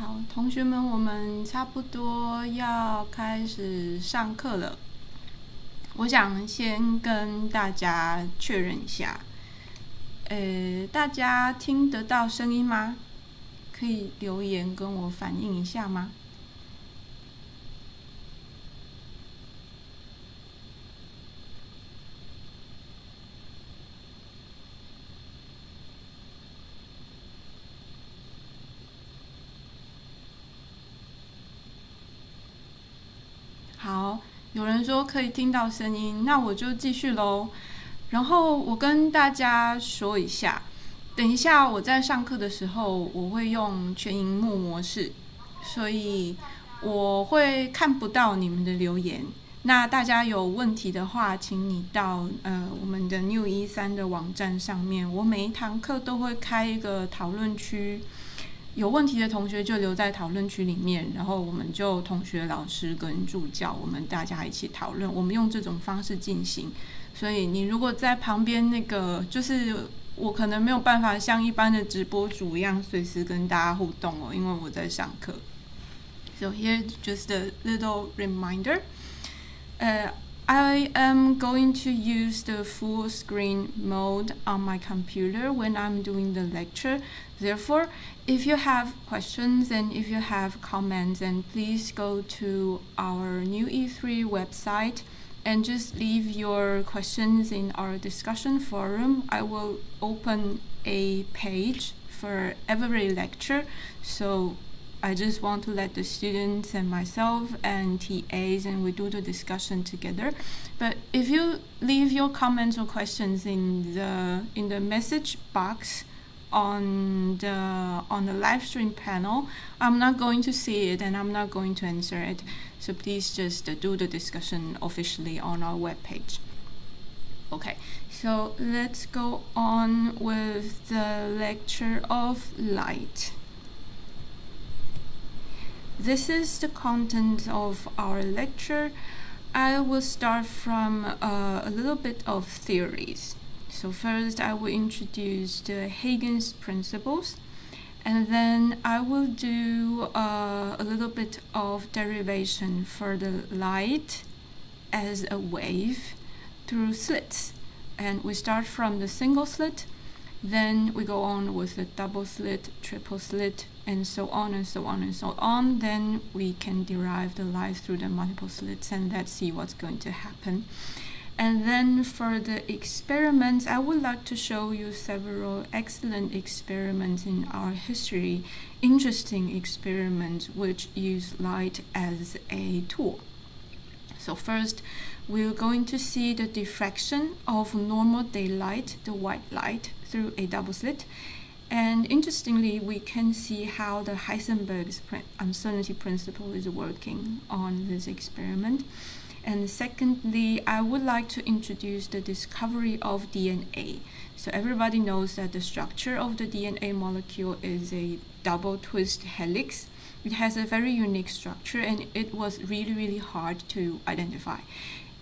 好，同学们，我们差不多要开始上课了。我想先跟大家确认一下，大家听得到声音吗？可以留言跟我反映一下吗？好，有人说可以听到声音，那我就继续咯。然后我跟大家说一下，等一下我在上课的时候，我会用全萤幕模式，所以我会看不到你们的留言。那大家有问题的话，请你到我们的 New 13的网站上面，我每一堂课都会开一个讨论区。有问题的同学就留在讨论区里面，然后我们就同学、老师跟助教，我们大家一起讨论。我们用这种方式进行，所以你如果在旁边就是我可能没有办法像一般的直播主一样随时跟大家互动哦，因为我在上课。So here just a little reminder. I am going to use the full screen mode on my computer when I'm doing the lecture. Therefore, if you have questions and if you have comments, then please go to our New E3 website and just leave your questions in our discussion forum. I will open a page for every lecture, so I just want to let the students and myself and TAs and we do the discussion together. But if you leave your comments or questions in the message box on the live stream panel, I'm not going to see it and I'm not going to answer it. So please just do the discussion officially on our webpage. Okay, so let's go on with the lecture of light. This is the content of our lecture. I will start from a little bit of theories. So first I will introduce the Huygens principles, and then I will do a little bit of derivation for the light as a wave through slits. And we start from the single slit, then we go on with the double slit, triple slit, and so on and so on and so on. Then we can derive the light through the multiple slits, and let's see what's going to happen. And then for the experiments, I would like to show you several excellent experiments in our history, interesting experiments which use light as a tool. So first, we're going to see the diffraction of normal daylight, the white light, through a double slit. And interestingly, we can see how the Heisenberg's uncertainty principle is working on this experiment. And secondly, I would like to introduce the discovery of DNA. So everybody knows that the structure of the DNA molecule is a double twist helix. It has a very unique structure and it was really, really hard to identify.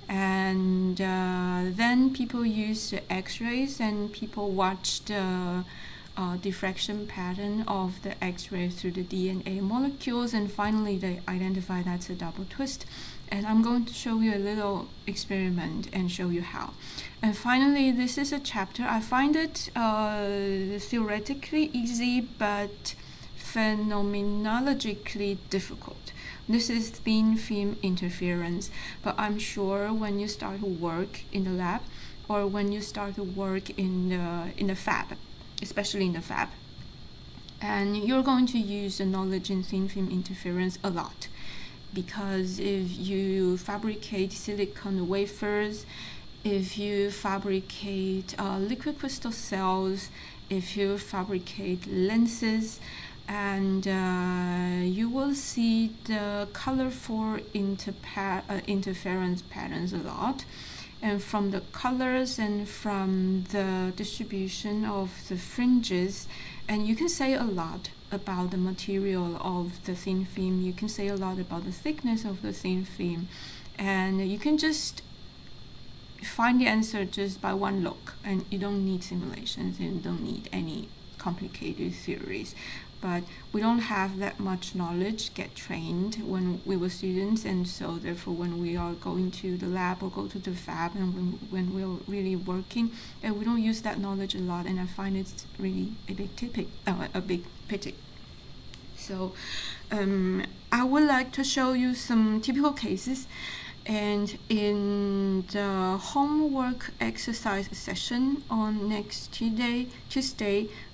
And then people used the X-rays and people watched the diffraction pattern of the X-ray through the DNA molecules, and finally they identified that's a double twist. And I'm going to show you a little experiment and show you how. And finally, this is a chapter. I find it theoretically easy but phenomenologically difficult. This is thin-film interference, but I'm sure when you start to work in the lab or when you start to work in the fab, especially in the fab, and you're going to use the knowledge in thin-film interference a lot, because if you fabricate silicon wafers, if you fabricate liquid crystal cells, if you fabricate lenses, and you will see the colorful interference patterns a lot. And from the colors and from the distribution of the fringes, and you can say a lot about the material of the thin film, you can say a lot about the thickness of the thin film, and you can just find the answer just by one look, and you don't need simulations and you don't need any complicated theories. but we don't have that much knowledge get trained when we were students, and so therefore when we are going to the lab or go to the fab and when we're really working, we don't use that knowledge a lot, and I find it's really a big pity. So I would like to show you some typical cases, and in the homework exercise session on next Tuesday,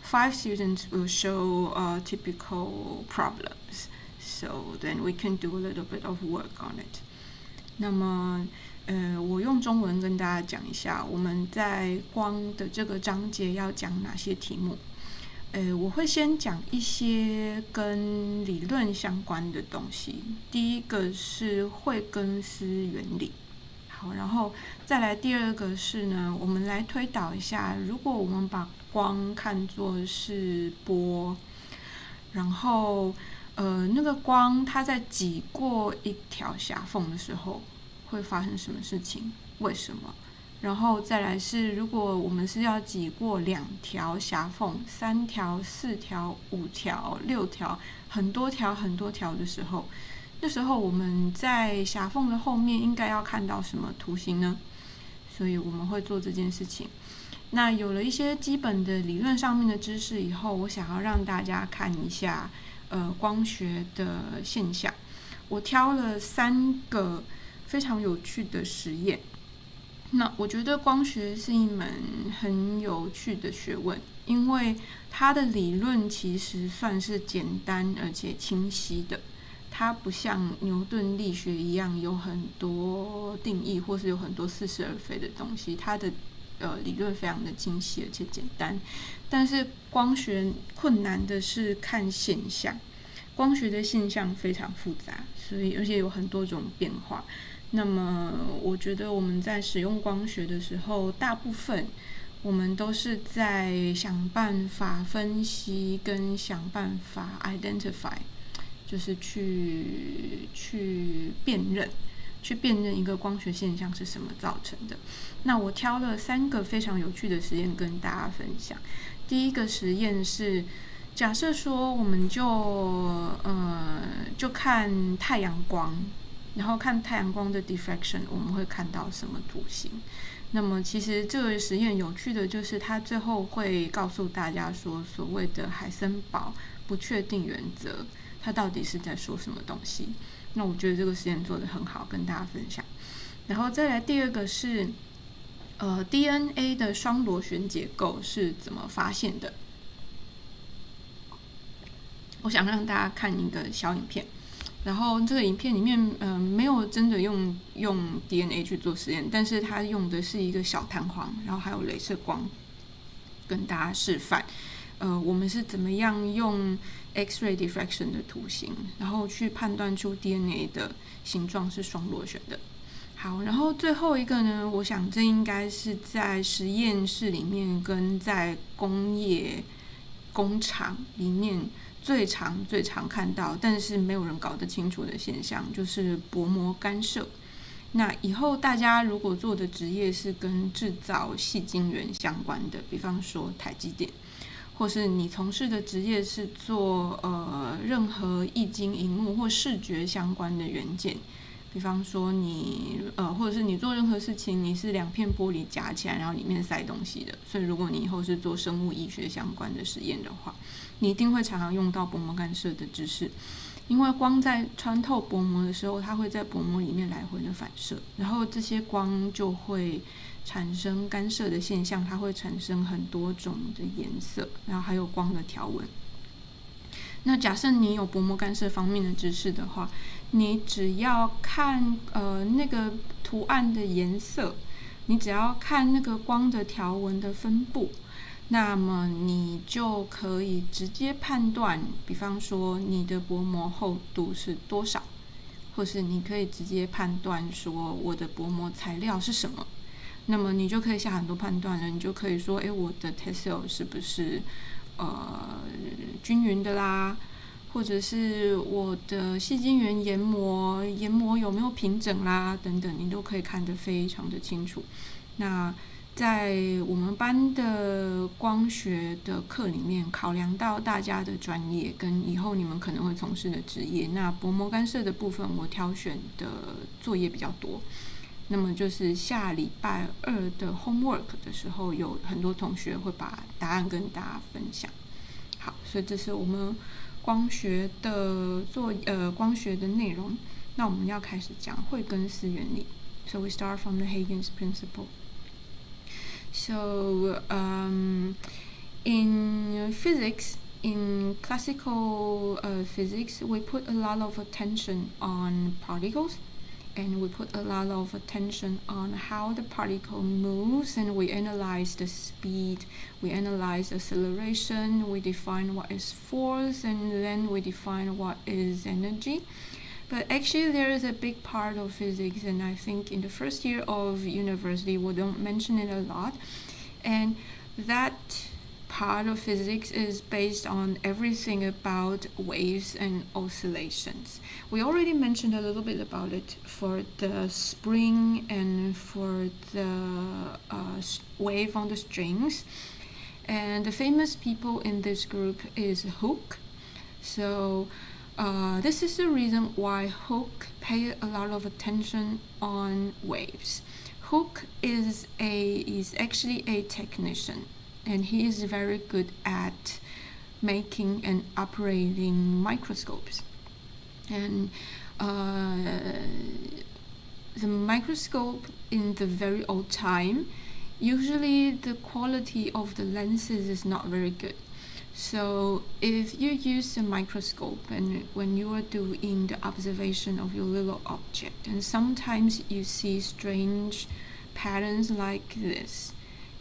5 students will show typical problems. So then we can do a little bit of work on it. 那么我用中文跟大家讲一下，我们在光的这个章节要讲哪些题目。我会先讲一些跟理论相关的东西。第一个是惠更斯原理，好，然后再来第二个是呢，我们来推导一下，如果我们把光看作是波，然后那个光它在挤过一条狭缝的时候，会发生什么事情？为什么？然后再来是，如果我们是要挤过2条狭缝、3条、4条、5条、6条，很多条的时候，那时候我们在狭缝的后面应该要看到什么图形呢？所以我们会做这件事情。那有了一些基本的理论上面的知识以后，我想要让大家看一下光学的现象。我挑了3个非常有趣的实验。那我觉得光学是一门很有趣的学问，因为它的理论其实算是简单而且清晰的，它不像牛顿力学一样有很多定义或是有很多似是而非的东西，它的理论非常的清晰而且简单。但是光学困难的是看现象，光学的现象非常复杂，所以而且有很多种变化。那么我觉得我们在使用光学的时候，大部分我们都是在想办法分析跟想办法 identify， 就是去辨认一个光学现象是什么造成的。那我挑了3个非常有趣的实验跟大家分享。第一个实验是，假设说我们就看太阳光。然后看太阳光的 diffraction， 我们会看到什么图形？那么其实这个实验有趣的就是，它最后会告诉大家说，所谓的海森堡不确定原则，它到底是在说什么东西？那我觉得这个实验做得很好，跟大家分享。然后再来第二个是，DNA 的双螺旋结构是怎么发现的？我想让大家看一个小影片。然后这个影片里面，没有真的用 DNA 去做实验，但是它用的是一个小弹簧，然后还有雷射光，跟大家示范，我们是怎么样用 X-ray diffraction 的图形，然后去判断出 DNA 的形状是双螺旋的。好，然后最后一个呢，我想这应该是在实验室里面跟在工厂里面最常看到，但是没有人搞得清楚的现象，就是薄膜干涉。那以后大家如果做的职业是跟制造矽晶圆相关的，比方说台积电，或是你从事的职业是做任何液晶萤幕或视觉相关的元件，比方说你或者是你做任何事情，你是2片玻璃夹起来，然后里面塞东西的。所以如果你以后是做生物医学相关的实验的话，你一定会常常用到薄膜干涉的知识。因为光在穿透薄膜的时候，它会在薄膜里面来回的反射，然后这些光就会产生干涉的现象，它会产生很多种的颜色，然后还有光的条纹。那假设你有薄膜干涉方面的知识的话，你只要看那个图案的颜色，你只要看那个光的条纹的分布，那么你就可以直接判断，比方说你的薄膜厚度是多少，或是你可以直接判断说我的薄膜材料是什么。那么你就可以下很多判断了，你就可以说，我的 tessel 是不是均匀的啦，或者是我的矽晶圆研磨有没有平整啦，等等，你都可以看得非常的清楚。那在我们班的光学的课里面，考量到大家的专业跟以后你们可能会从事的职业，那薄膜干涉的部分我挑选的作业比较多。那么就是下礼拜二的 homework 的时候，有很多同学会把答案跟大家分享。好，所以这是我们光学的光学的内容。那我们要开始讲惠更斯原理。So we start from the Huygens principle. So in physics, in classical physics, we put a lot of attention on particles, and we put a lot of attention on how the particle moves, and we analyze the speed, we analyze acceleration, we define what is force, and then we define what is energy. But actually there is a big part of physics, and I think in the first year of university we don't mention it a lot, and that part of physics is based on everything about waves and oscillations. We already mentioned a little bit about it for the spring and for the wave on the strings, and the famous people in this group is Hooke. So this is the reason why Hooke paid a lot of attention on waves. Hooke is actually a technician, and he is very good at making and operating microscopes. And the microscope in the very old time, usually the quality of the lenses is not very good. So if you use a microscope and when you are doing the observation of your little object, and sometimes you see strange patterns like this.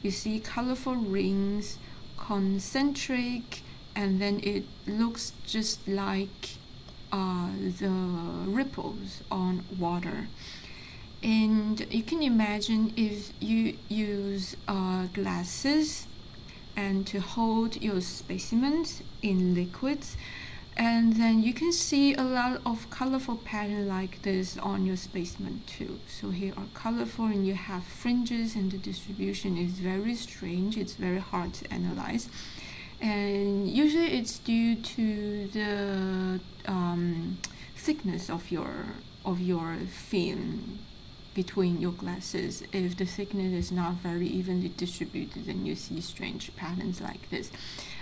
You see colorful rings, concentric, and then it looks just like the ripples on water. And you can imagine if you use glasses and to hold your specimens in liquids, and then you can see a lot of colorful patterns like this on your specimen too. So here are colorful, and you have fringes, and the distribution is very strange. It's very hard to analyze, and usually it's due to the thickness of your film between your glasses. If the thickness is not very evenly distributed, then you see strange patterns like this,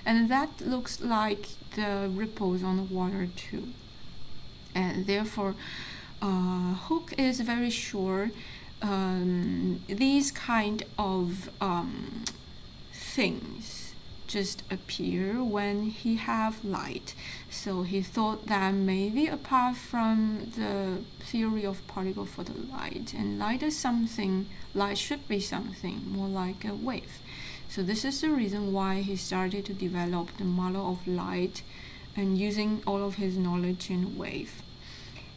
and that looks like the ripples on the water too. And therefore Hooke is very sure these kind of things just appear when he have light. So he thought that maybe apart from the theory of particle for the light, and light is something, light should be something more like a wave. So this is the reason why he started to develop the model of light and using all of his knowledge in wave.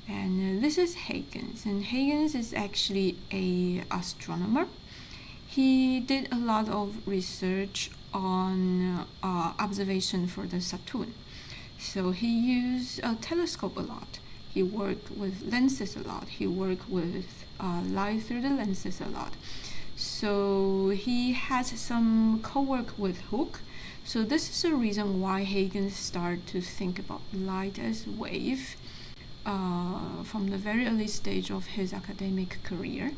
And this is Huygens, and Huygens is actually a astronomer. He did a lot of research on observation for the Saturn. So he used a telescope a lot. He worked with lenses a lot. He worked with light through the lenses a lot. So he has some co-work with Hooke. So this is the reason why Huygens started to think about light as wave from the very early stage of his academic career.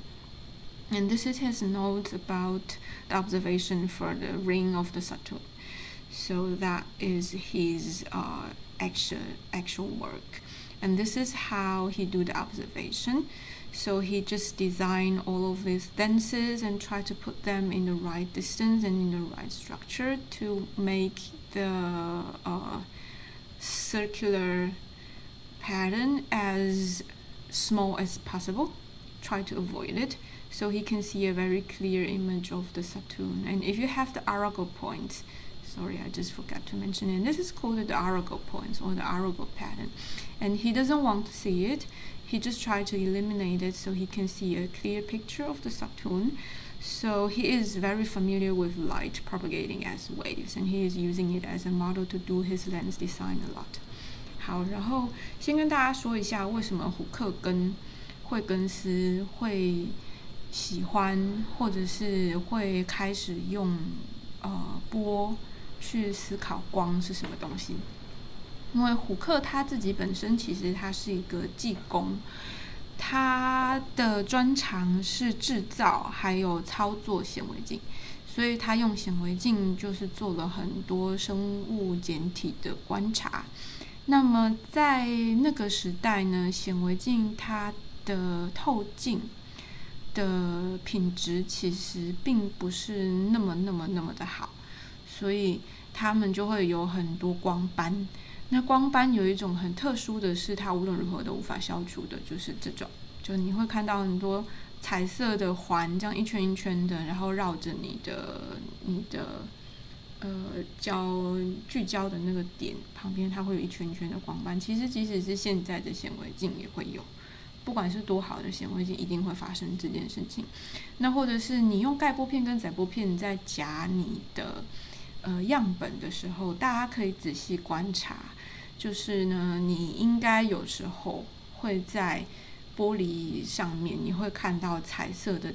And this is his note about the observation for the ring of the Saturn. So that is his actual work. And this is how he do the observation. So he just designed all of these lenses and try to put them in the right distance and in the right structure to make the circular pattern as small as possible. Try to avoid it, so he can see a very clear image of the Saturn. And if you have the Arago points, sorry, I just forgot to mention it, this is called the Arago points or the Arago pattern, and he doesn't want to see it. He just tried to eliminate it so he can see a clear picture of the Saturn. So he is very familiar with light propagating as waves, and he is using it as a model to do his lens design a lot. 好，然后先跟大家说一下为什么胡克跟惠更斯会喜欢或者是会开始用波去思考光是什么东西。因为虎克他自己本身其实他是一个技工，他的专长是制造还有操作显微镜，所以他用显微镜就是做了很多生物简体的观察。那么在那个时代呢，显微镜它的透镜的品质其实并不是那么的好，所以他们就会有很多光斑。那光斑有一种很特殊的是，它无论如何都无法消除的，就是这种，就你会看到很多彩色的环，这样一圈一圈的，然后绕着你的聚焦的那个点旁边，它会有一圈一圈的光斑。其实即使是现在的显微镜也会有，不管是多好的显微镜，一定会发生这件事情。那或者是你用盖玻片跟载玻片在夹你的样本的时候，大家可以仔细观察，就是呢，你应该有时候会在玻璃上面，你会看到彩色的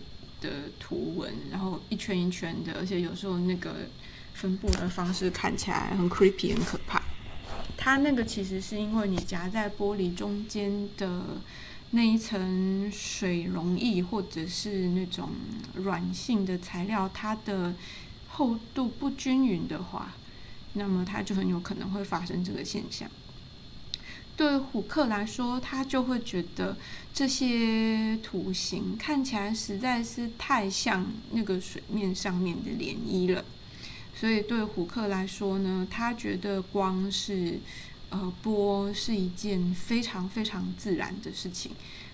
图文，然后一圈一圈的，而且有时候那个分布的方式看起来很 creepy 很可怕。它那个其实是因为你夹在玻璃中间的那一层水溶液或者是那种软性的材料，它的厚度不均匀的话，那么它就很有可能会发生这个现象。对虎克来说，他就会觉得这些图形看起来实在是太像那个水面上面的涟漪了，所以对虎克来说呢，他觉得光是波是一件非常非常自然的事情。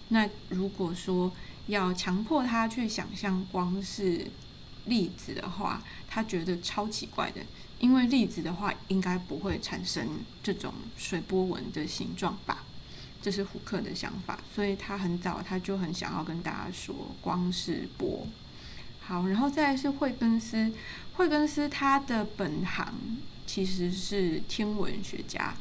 那如果说要强迫他去想象光是粒子的话，他觉得超奇怪的，因为粒子的话应该不会产生这种水波纹的形状吧，这是虎克的想法。所以他很早他就很想要跟大家说光是波。好，然后再来是惠更斯。惠更斯他的本行其实是天文学家，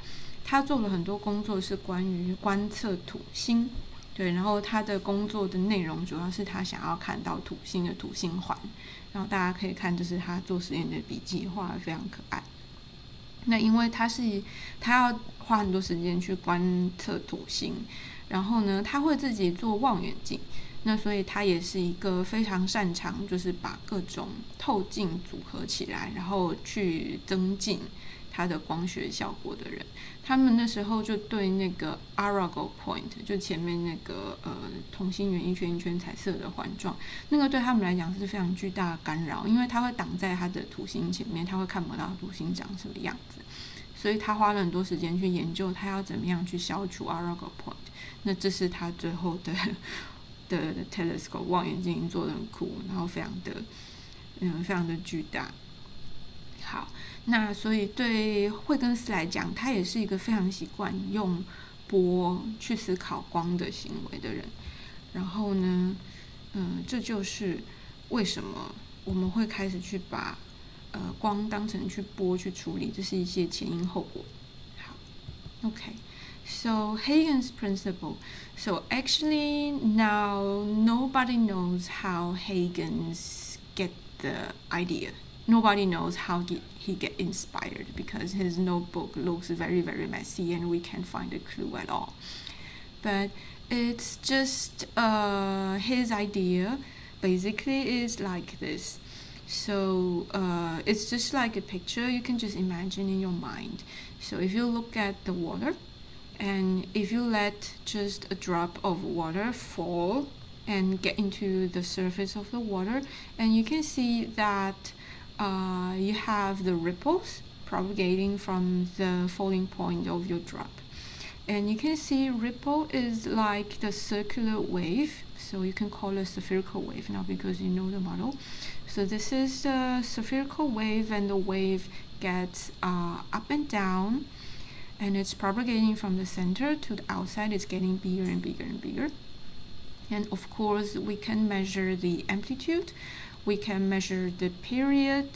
他做了很多工作是关于观测土星，对，然后他的工作的内容主要是他想要看到土星的土星环，然后大家可以看就是他做实验的笔记，画得非常可爱。那因为他要花很多时间去观测土星，然后呢他会自己做望远镜，那所以他也是一个非常擅长就是把各种透镜组合起来，然后去增进它的光学效果的人。他们那时候就对那个 Arago Point， 就前面那个同心圆一圈一圈彩色的环状，那个对他们来讲是非常巨大的干扰，因为它会挡在它的土星前面，他会看不到土星长什么样子。所以他花了很多时间去研究他要怎么样去消除 Arago Point。那这是他最后的 telescope 望远镜做得很酷，然后非常的巨大。好，那所以对惠更斯来讲，他也是一个非常习惯用波去思考光的行为的人。然后呢，这就是为什么我们会开始去把光当成去波去处理，这是一些前因后果。好 ，OK。So Huygens principle. So actually now nobody knows how Huygens get the idea. Nobody knows how he get inspired because his notebook looks very messy and we can't find a clue at all. But it's just his idea basically is like this. So it's just like a picture you can just imagine in your mind. So if you look at the water, and if you let just a drop of water fall and get into the surface of the water, and you can see that you have the ripples propagating from the falling point of your drop. And you can see ripple is like the circular wave, so you can call it a spherical wave now because you know the model. So this is the spherical wave, and the wave gets up and down, and it's propagating from the center to the outside. It's getting bigger and bigger and bigger. And of course, we can measure the amplitude, we can measure the period,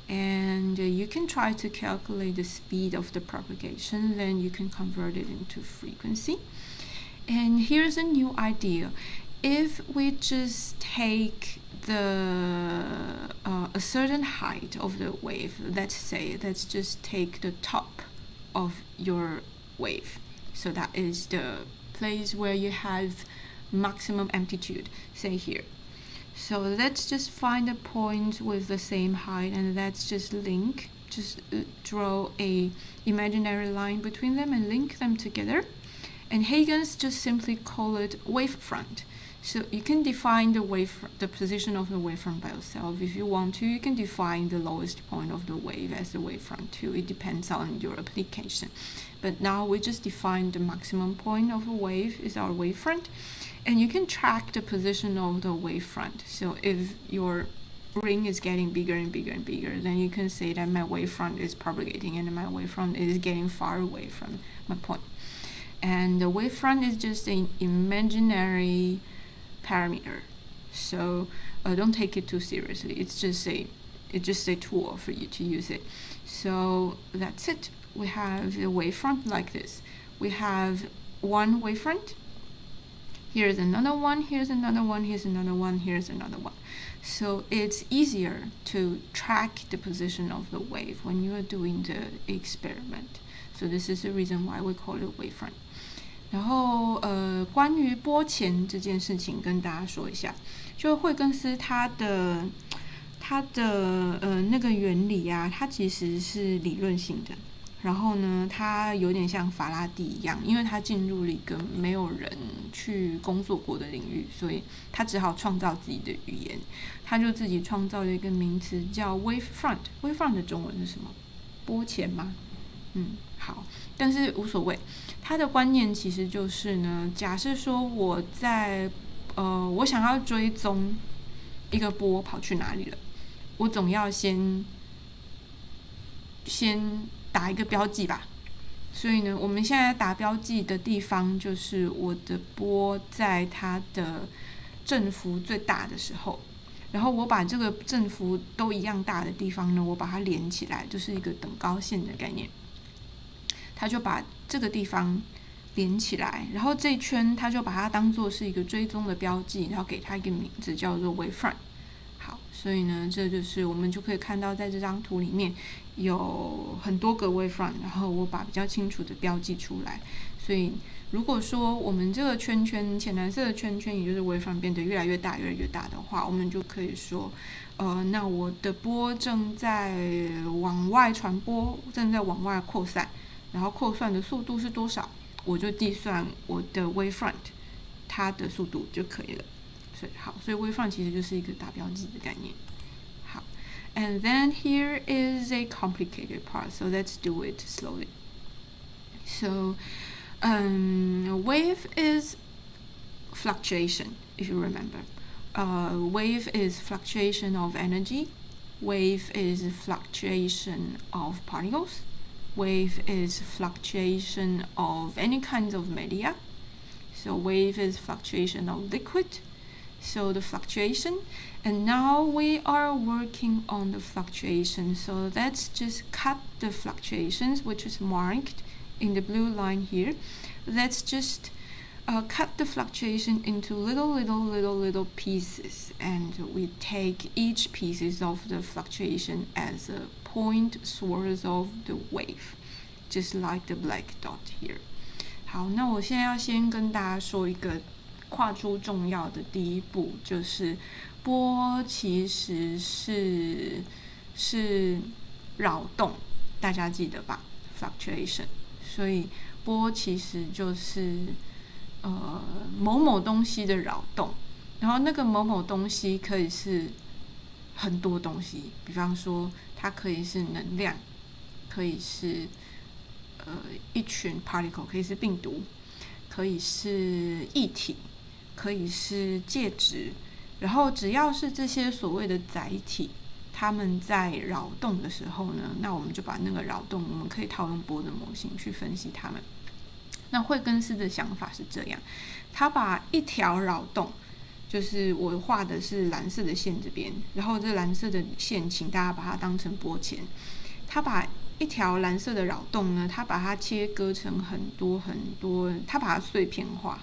and you can try to calculate the speed of the propagation, then you can convert it into frequency. And here's a new idea. if we just take a certain height of the wave, let's just take the top of your wave. So that is the place where you have maximum amplitude, say here. So let's just find a point with the same height, and let's just draw a imaginary line between them and link them together. And Huygens just simply call it wavefront. So you can define the position of the wavefront by yourself. If you want to, you can define the lowest point of the wave as the wavefront too. It depends on your application. But now we just define the maximum point of a wave is our wavefront. And you can track the position of the wavefront. So if your ring is getting bigger and bigger and bigger, then you can say that my wavefront is propagating and my wavefront is getting far away from my point. And the wavefront is just an imaginary parameter, so don't take it too seriously. It's just a tool for you to use it. So that's it. We have a wavefront like this. We have one wavefront. Here's another one. Here's another one. Here's another one. Here's another one. So it's easier to track the position of the wave when you are doing the experiment. So this is the reason why we call it wavefront. 然后关于波前这件事情跟大家说一下，就惠更斯它的那个原理啊，它其实是理论性的。然后呢，它有点像法拉第一样，因为它进入了一个没有人去工作过的领域，所以他只好创造自己的语言。他就自己创造了一个名词叫 wavefront。wavefront 的中文是什么？波前吗？好，但是无所谓。它的观念其实就是呢，假设说我想要追踪一个波跑去哪里了，我总要先打一个标记吧。所以呢，我们现在打标记的地方就是我的波在它的振幅最大的时候，然后我把这个振幅都一样大的地方呢，我把它连起来，就是一个等高线的概念。他就把这个地方连起来，然后这一圈他就把它当作是一个追踪的标记，然后给它一个名字叫做 wavefront。好，所以呢，这就是我们就可以看到在这张图里面有很多个 wavefront， 然后我把比较清楚的标记出来。所以如果说我们这个圈圈浅蓝色的圈圈，也就是 wavefront 变得越来越大越来越大的话，我们就可以说那我的波正在往外传播，正在往外扩散，然后扩散的速度是多少，我就计算我的 wavefront 它的速度就可以了。所以 wavefront 其实就是一个打标记的概念。好 ，and then here is a complicated part, so let's do it slowly. So, wave is fluctuation, if you remember. Wave is fluctuation of energy. Wave is fluctuation of particles. Wave is fluctuation of any kinds of media. So wave is fluctuation of liquid. So the fluctuation, and now we are working on the fluctuation. So let's just cut the fluctuations, which is marked in the blue line here. Let's just cut the fluctuation into little pieces, and we take each pieces of the fluctuation as a point source of the wave, just like the black dot here. 好，那我现在要先跟大家说一个跨出重要的第一步，就是波其实是扰动，大家记得吧 ？fluctuation， 所以波其实就是某某东西的扰动，然后那个某某东西可以是很多东西，比方说它可以是能量，可以是一群 particle， 可以是病毒，可以是液体，可以是介质，然后只要是这些所谓的载体，它们在扰动的时候呢，那我们就把那个扰动，我们可以套用波的模型去分析它们。那惠更斯的想法是这样，他把一条扰动，就是我画的是蓝色的线这边，然后这蓝色的线，请大家把它当成波前。他把一条蓝色的扰动呢，他把它切割成很多，他把它碎片化，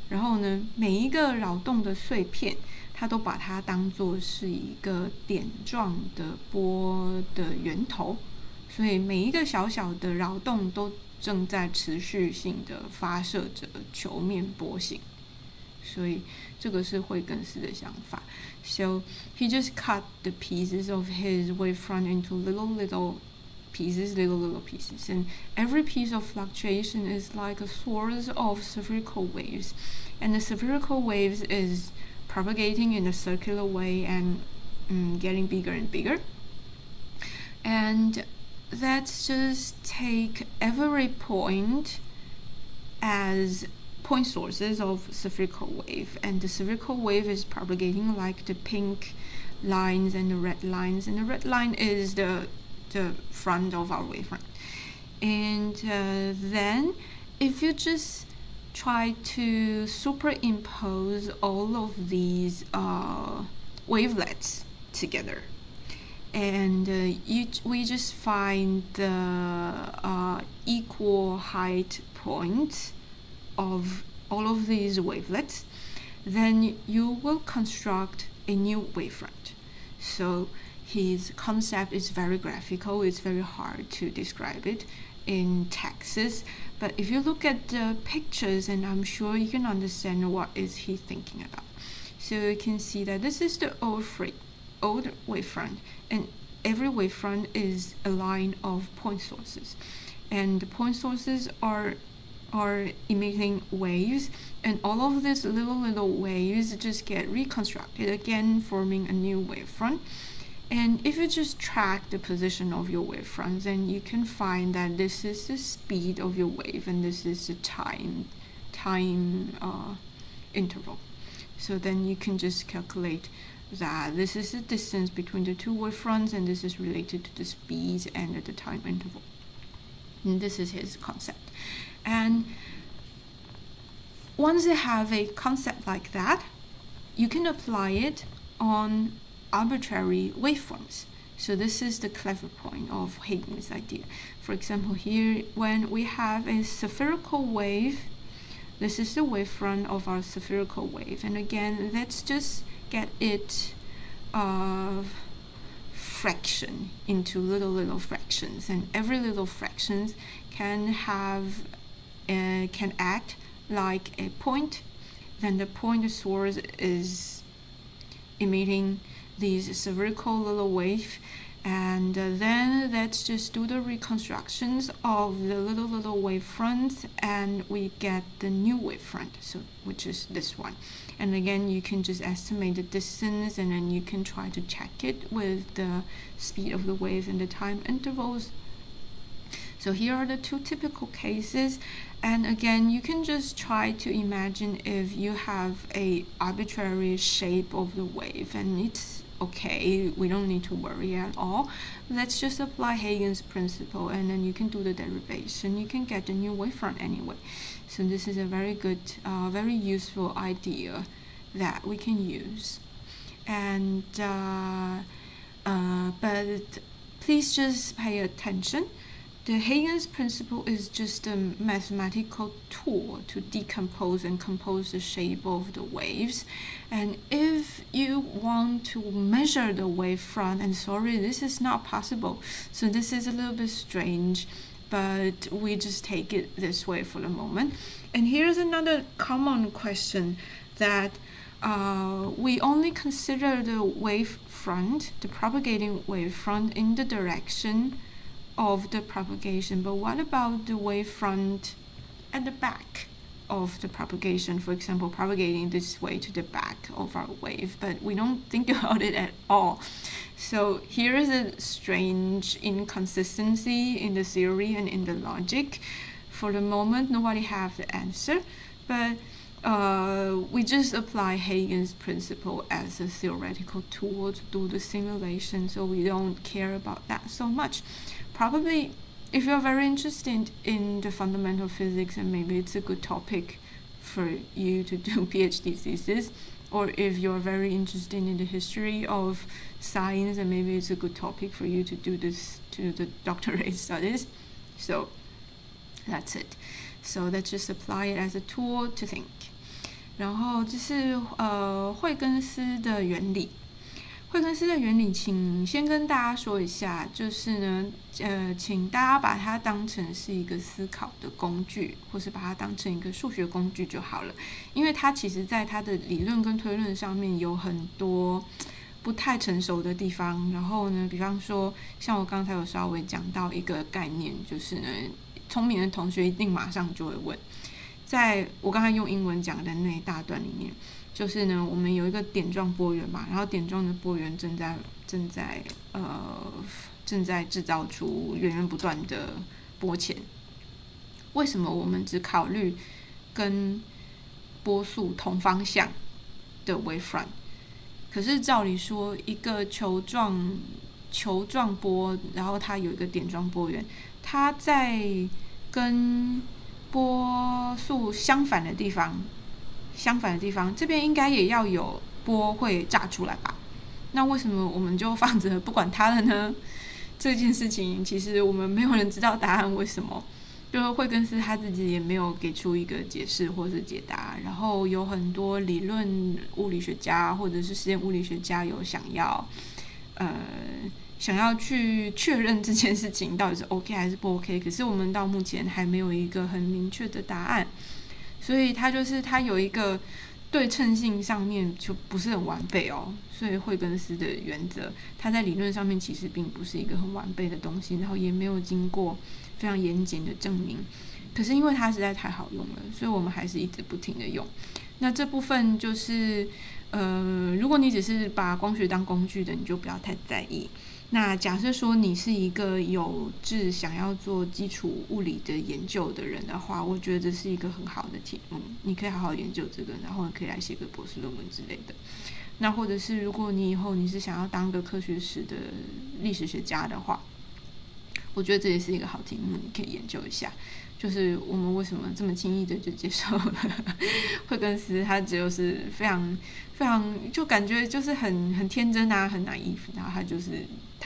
然后呢，每一个扰动的碎片，它都把它当作是一个点状的波的源头，所以每一个小小的扰动都正在持续性的发射着球面波形。所以这个是惠更斯的想法。So he just cut the pieces of his wavefront into little pieces, little pieces, and every piece of fluctuation is like a source of spherical waves, and the spherical waves is propagating in a circular way and getting bigger and bigger. And let's just take every point as point sources of spherical wave, and the spherical wave is propagating like the pink lines and the red lines, and the red line is the front of our wavefront. And then if you just try to superimpose all of these wavelets together, and we just find the equal height points of all of these wavelets, then you will construct a new wavefront. So his concept is very graphical. It's very hard to describe it in texts, but if you look at the pictures, and I'm sure you can understand what is he thinking about. So you can see that this is the old wavefront, and every wavefront is a line of point sources, and the point sources are emitting waves, and all of these little waves just get reconstructed again, forming a new wavefront. And if you just track the position of your wavefront, then you can find that this is the speed of your wave, and this is the time interval. So then you can just calculate that this is the distance between the two wavefronts, and this is related to the speed and the time interval. And this is his concept. And once you have a concept like that, you can apply it on arbitrary waveforms. So this is the clever point of Huygens' idea. For example, here when we have a spherical wave, this is the wavefront of our spherical wave. And again, let's just get it fraction into little fractions, and every little fractions can act like a point. Then the point source is emitting these spherical little wave, and then let's just do the reconstructions of the little wavefronts, and we get the new wavefront, so which is this one. And again, you can just estimate the distance, and then you can try to check it with the speed of the wave and the time intervals. So here are the two typical cases, and again, you can just try to imagine if you have a arbitrary shape of the wave, and it's okay, we don't need to worry at all. Let's just apply Huygens' principle, and then you can do the derivation. You can get the new wavefront anyway. So this is a very good, very useful idea that we can use. And but please just pay attention. The Huygens principle is just a mathematical tool to decompose and compose the shape of the waves. And if you want to measure the wavefront, and sorry, this is not possible. So this is a little bit strange, but we just take it this way for the moment. And here's another common question that we only consider the wavefront, the propagating wavefront, in the direction of the propagation, but what about the wavefront at the back of the propagation? For example, propagating this way to the back of our wave, but we don't think about it at all. So here is a strange inconsistency in the theory and in the logic. For the moment, nobody have the answer, but we just apply Huygens' principle as a theoretical tool to do the simulation, so we don't care about that so much. Probably, if you're very interested in the fundamental physics, and maybe it's a good topic for you to do PhD thesis, or if you're very interested in the history of science, and maybe it's a good topic for you to do this to the doctorate studies. So that's it. So let's just apply it as a tool to think. 然后这是惠更斯的原理。惠更斯的原理，请先跟大家说一下，就是呢，请大家把它当成是一个思考的工具，或是把它当成一个数学工具就好了。因为它其实在它的理论跟推论上面有很多不太成熟的地方。然后呢，比方说，像我刚才有稍微讲到一个概念，就是呢，聪明的同学一定马上就会问，在我刚才用英文讲的那一大段里面。就是呢，我们有一个点状波源嘛，然后点状的波源正在制造出源源不断的波前。为什么我们只考虑跟波速同方向的 wavefront？ 可是照理说，一个球状波，然后它有一个点状波源，它在跟波速相反的地方，这边应该也要有波会炸出来吧？那为什么我们就放着不管它了呢？这件事情其实我们没有人知道答案，为什么？就是惠更斯他自己也没有给出一个解释或是解答。然后有很多理论物理学家或者是实验物理学家有想要去确认这件事情到底是 OK 还是不 OK， 可是我们到目前还没有一个很明确的答案。所以它有一个对称性上面就不是很完备哦。所以惠更斯的原则，它在理论上面其实并不是一个很完备的东西，然后也没有经过非常严谨的证明。可是因为它实在太好用了，所以我们还是一直不停的用。那这部分就是如果你只是把光学当工具的，你就不要太在意。那假设说你是一个有志想要做基础物理的研究的人的话，我觉得这是一个很好的题目，你可以好好研究这个，然后可以来写个博士论文之类的。那或者是如果你以后你是想要当个科学史的历史学家的话，我觉得这也是一个好题目，你可以研究一下。就是我们为什么这么轻易的就接受了惠更斯，他只有是非常非常就感觉就是很天真啊，很naive，然后他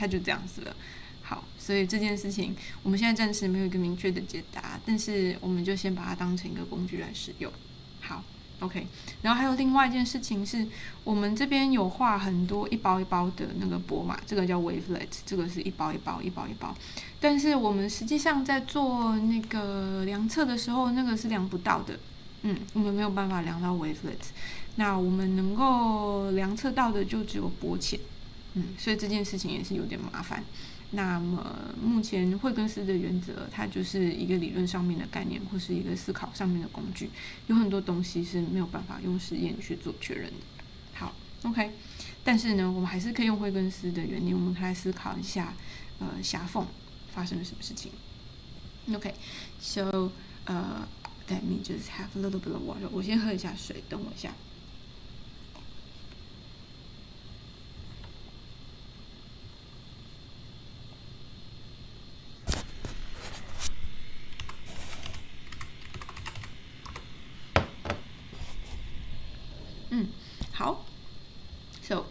就这样子了。好，所以这件事情我们现在暂时没有一个明确的解答，但是我们就先把它当成一个工具来使用。好 ，OK。然后还有另外一件事情是，我们这边有画很多一包一包的那个波嘛，这个叫 wavelet， 这个是一包一包。但是我们实际上在做那个量测的时候，那个是量不到的。我们没有办法量到 wavelet。那我们能够量测到的就只有波前。所以这件事情也是有点麻烦。那么目前惠更斯的原则，它就是一个理论上面的概念，或是一个思考上面的工具。有很多东西是没有办法用实验去做确认的。好 ，OK。但是呢，我们还是可以用惠更斯的原理，我们可以来思考一下，狭缝发生了什么事情。OK，so let me just have a little bit of water。我先喝一下水，等我一下。好。So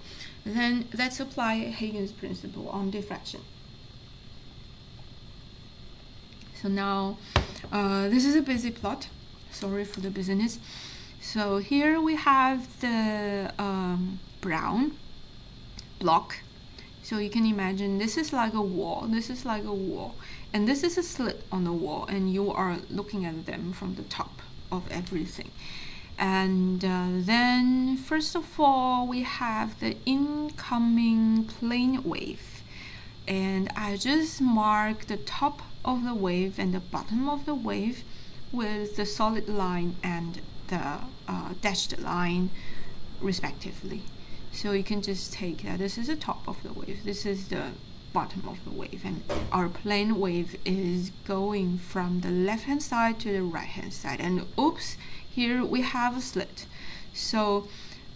then let's apply Huygens principle on diffraction. So now this is a busy plot. Sorry for the busyness. So here we have the brown block. So you can imagine this is like a wall, and this is a slit on the wall, and you are looking at them from the top of everything. And then first of all, we have the incoming plane wave, and I just mark the top of the wave and the bottom of the wave with the solid line and the dashed line respectively. So you can just take that this is the top of the wave, this is the bottom of the wave, and our plane wave is going from the left hand side to the right hand side, and oops, here we have a slit. So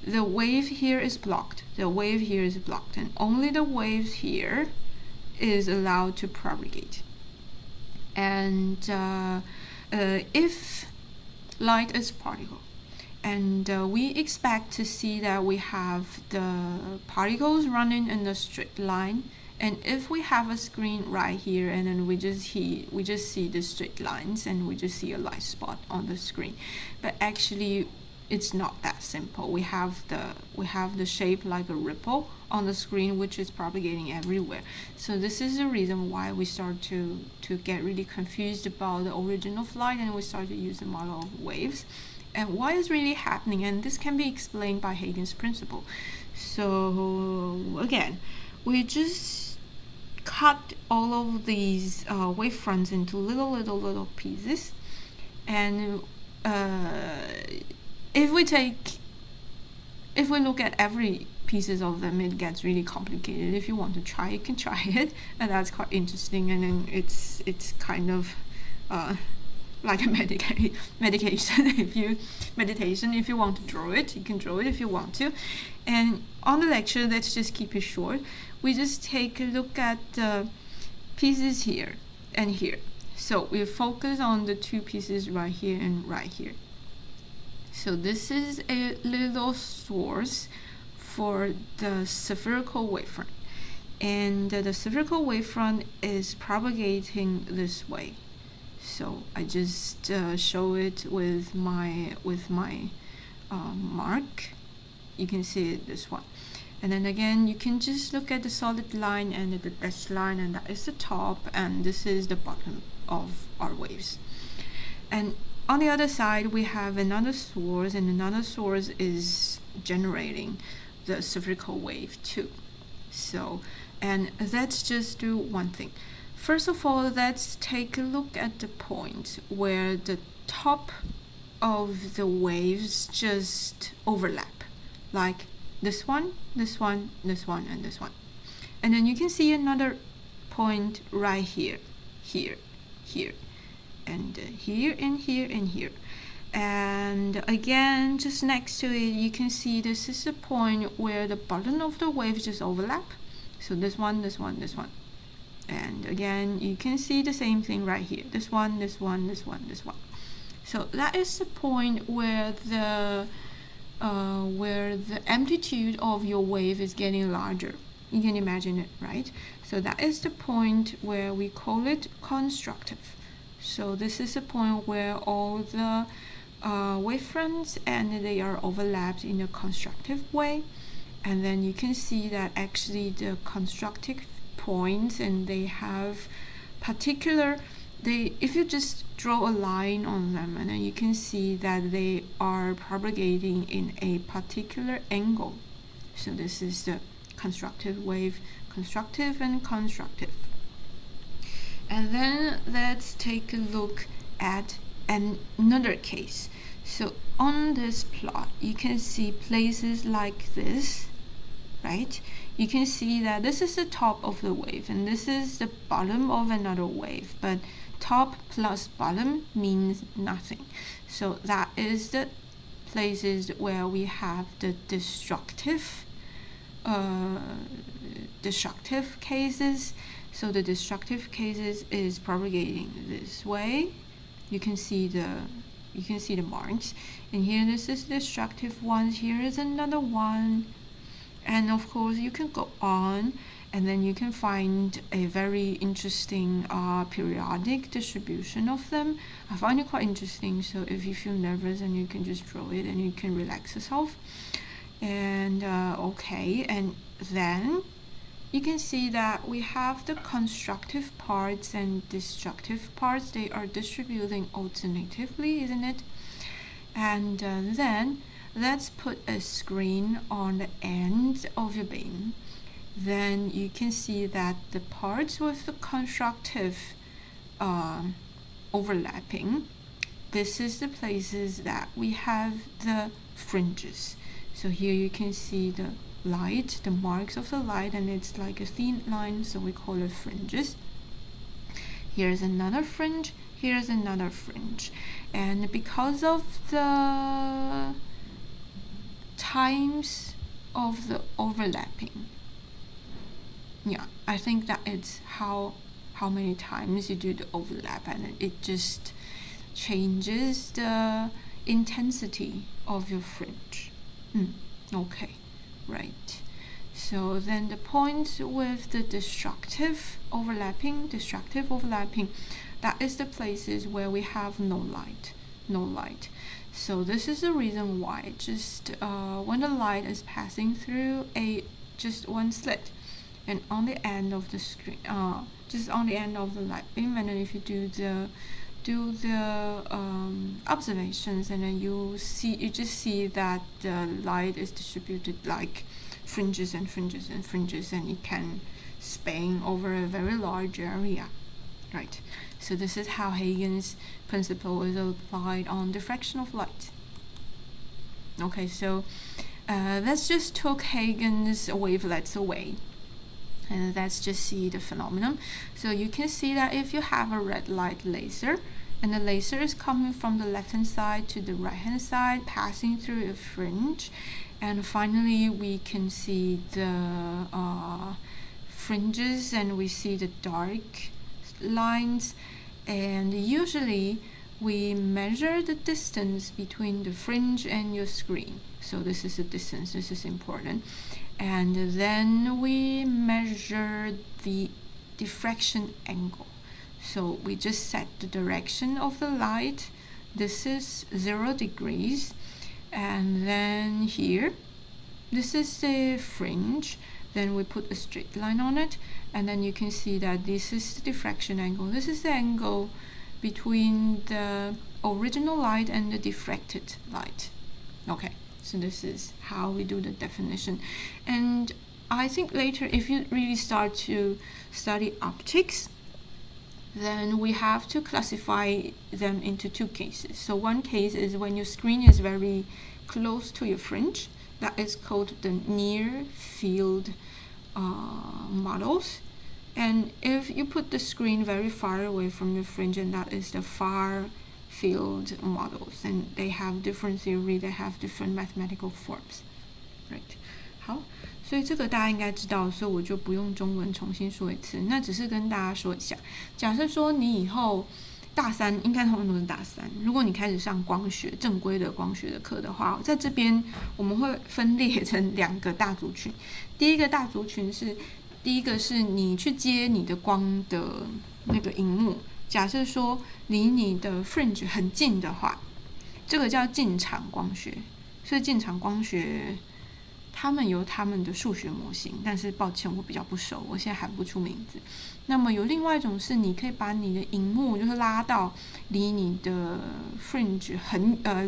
the wave here is blocked, and only the wave here is allowed to propagate. And if light is particle, and we expect to see that we have the particles running in a straight line, and if we have a screen right here, and then we just see the straight lines, and we just see a light spot on the screen. But actually it's not that simple. We have the shape like a ripple on the screen, which is propagating everywhere. So this is the reason why we start to get really confused about the origin of light, and we start to use the model of waves and what is really happening. And this can be explained by Huygens principle. So again, we just cut all of these wavefronts into little pieces, and if we look at every pieces of them, it gets really complicated. If you want to try, you can try it, and that's quite interesting. And then it's kind of like a meditation. If you want to draw it, you can draw it if you want to. And on the lecture, let's just keep it short. We just take a look at the pieces here and here. So we focus on the two pieces right here and right here. So this is a little source for the spherical wavefront, and the spherical wavefront is propagating this way. So I just show it with my mark. You can see it, this one. And then again, you can just look at the solid line and the dashed line, and that is the top, and this is the bottom of our waves. And on the other side, we have another source, and another source is generating the spherical wave too. So, and let's just do one thing. First of all, let's take a look at the point where the top of the waves just overlap, like this one, this one, this one, and this one. And then you can see another point right here, here, here, and here, and here, and here. And again, just next to it, you can see this is the point where the bottom of the waves just overlap. So this one, this one, this one. And again, you can see the same thing right here. This one, this one, this one, this one. So that is the point where the amplitude of your wave is getting larger. You can imagine it, right? So that is the point where we call it constructive. So this is the point where all the wavefronts and they are overlapped in a constructive way. And then you can see that actually the constructive points, and they have particular, if you just draw a line on them, and then you can see that they are propagating in a particular angle. So this is the constructive wave, constructive and constructive. And then let's take a look at another case. So on this plot, you can see places like this, right? You can see that this is the top of the wave, and this is the bottom of another wave, but top plus bottom means nothing. So that is the places where we have the destructive cases. So the destructive cases is propagating this way. You can see the marks, and here this is destructive ones. Here is another one, and of course you can go on, and then you can find a very interesting periodic distribution of them. I find it quite interesting. So if you feel nervous, and you can just draw it, and you can relax yourself. And okay, and then you can see that we have the constructive parts and destructive parts. They are distributing alternatively, isn't it? And then let's put a screen on the end of your beam. Then you can see that the parts with the constructive overlapping, this is the places that we have the fringes. So here you can see the light, the marks of the light, and it's like a thin line, so we call it fringes. Here's another fringe, here's another fringe. And because of the times of the overlapping, yeah, I think that it's how many times you do the overlap, and it just changes the intensity of your fringe. Okay, right. So then the points with the destructive overlapping, that is the places where we have no light. So this is the reason why just when the light is passing through just one slit, and on the end of the screen, just on the end of the light beam, and then if you do the observations, and then you just see that the light is distributed like fringes and fringes and fringes, and it can span over a very large area, right? So this is how Huygens principle is applied on diffraction of light. Okay, so let's just take Huygens wavelets away, and let's just see the phenomenon. So you can see that if you have a red light laser, and the laser is coming from the left hand side to the right hand side, passing through a fringe, and finally we can see the fringes, and we see the dark lines, and usually we measure the distance between the fringe and your screen. So this is the distance, this is important. And then we measure the diffraction angle. So we just set the direction of the light. This is 0 degrees. And then here, this is the fringe. Then we put a straight line on it, and then you can see that this is the diffraction angle. This is the angle between the original light and the diffracted light. Okay, so this is how we do the definition. And I think later, if you really start to study optics, then we have to classify them into two cases. So one case is when your screen is very close to your fringe. That is called the near field models. And if you put the screen very far away from your fringe, and that is the far field models, and they have different theory, they have different mathematical forms, right? 好，所以这个大家应该知道，所以我就不用中文重新说一次，那只是跟大家说一下。假设说你以后大三，应该通常都是大三。如果你开始上光学正规的光学的课的话，在这边我们会分裂成2个大族群。第一个大族群是，第一个是你去接你的光的那个萤幕，假设说离你的 fringe 很近的话，这个叫近场光学。所以近场光学他们有他们的数学模型，但是抱歉我比较不熟，我现在喊不出名字。那么有另外一种是，你可以把你的萤幕就是拉到离你的 fringe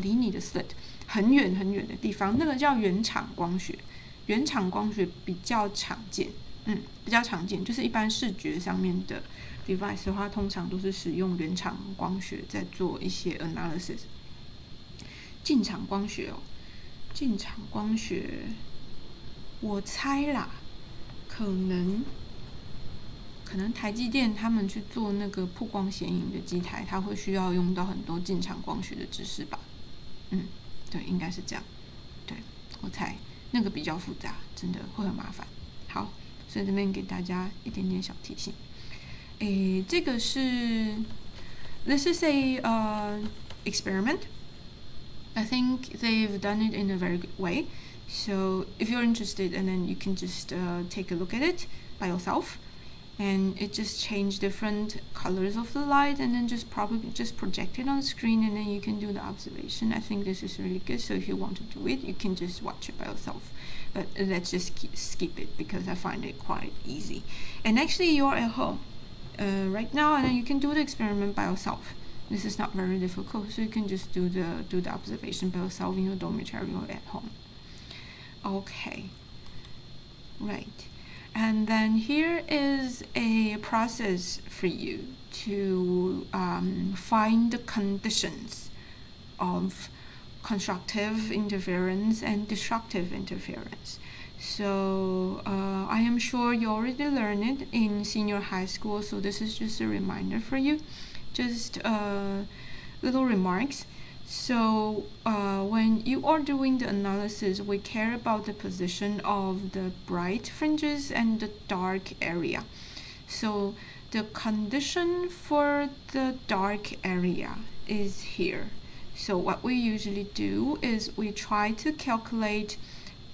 离你的 slit 很远很远的地方，那个叫原场光学。原场光学比较常见，比较常见，就是一般视觉上面的 device 的话，通常都是使用原场光学在做一些 analysis。近场光学近场光学，我猜啦，可能台积电他们去做那个曝光显影的机台，它会需要用到很多近场光学的知识吧？对，应该是这样。对，我猜那个比较复杂，真的会很麻烦。好，所以这边给大家一点点小提醒。这个是 This is a experiment. I think they've done it in a very good way. So if you're interested, and then you can just take a look at it by yourself, and it just changed different colors of the light, and then just project it on the screen, and then you can do the observation. I think this is really good. So if you want to do it, you can just watch it by yourself. But let's just skip it because I find it quite easy. And actually, you're at home right now, and then you can do the experiment by yourself. This is not very difficult, so you can just do the observation by yourself in your dormitory or at home. Okay, right. And then here is a process for you to find the conditions of constructive interference and destructive interference. So I am sure you already learned it in senior high school, so this is just a reminder for you. Just little remarks. So when you are doing the analysis, we care about the position of the bright fringes and the dark area. So the condition for the dark area is here. So what we usually do is we try to calculate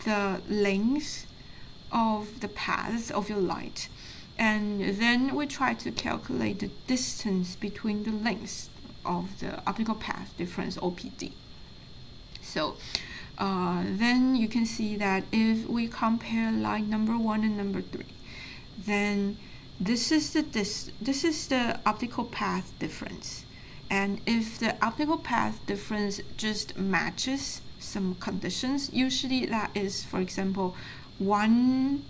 the length of the path of your light, and then we try to calculate the distance between the lengths of the optical path difference, OPD. So then you can see that if we compare line number 1 and number 3, then this is the optical path difference. And if the optical path difference just matches some conditions, usually that is, for example, one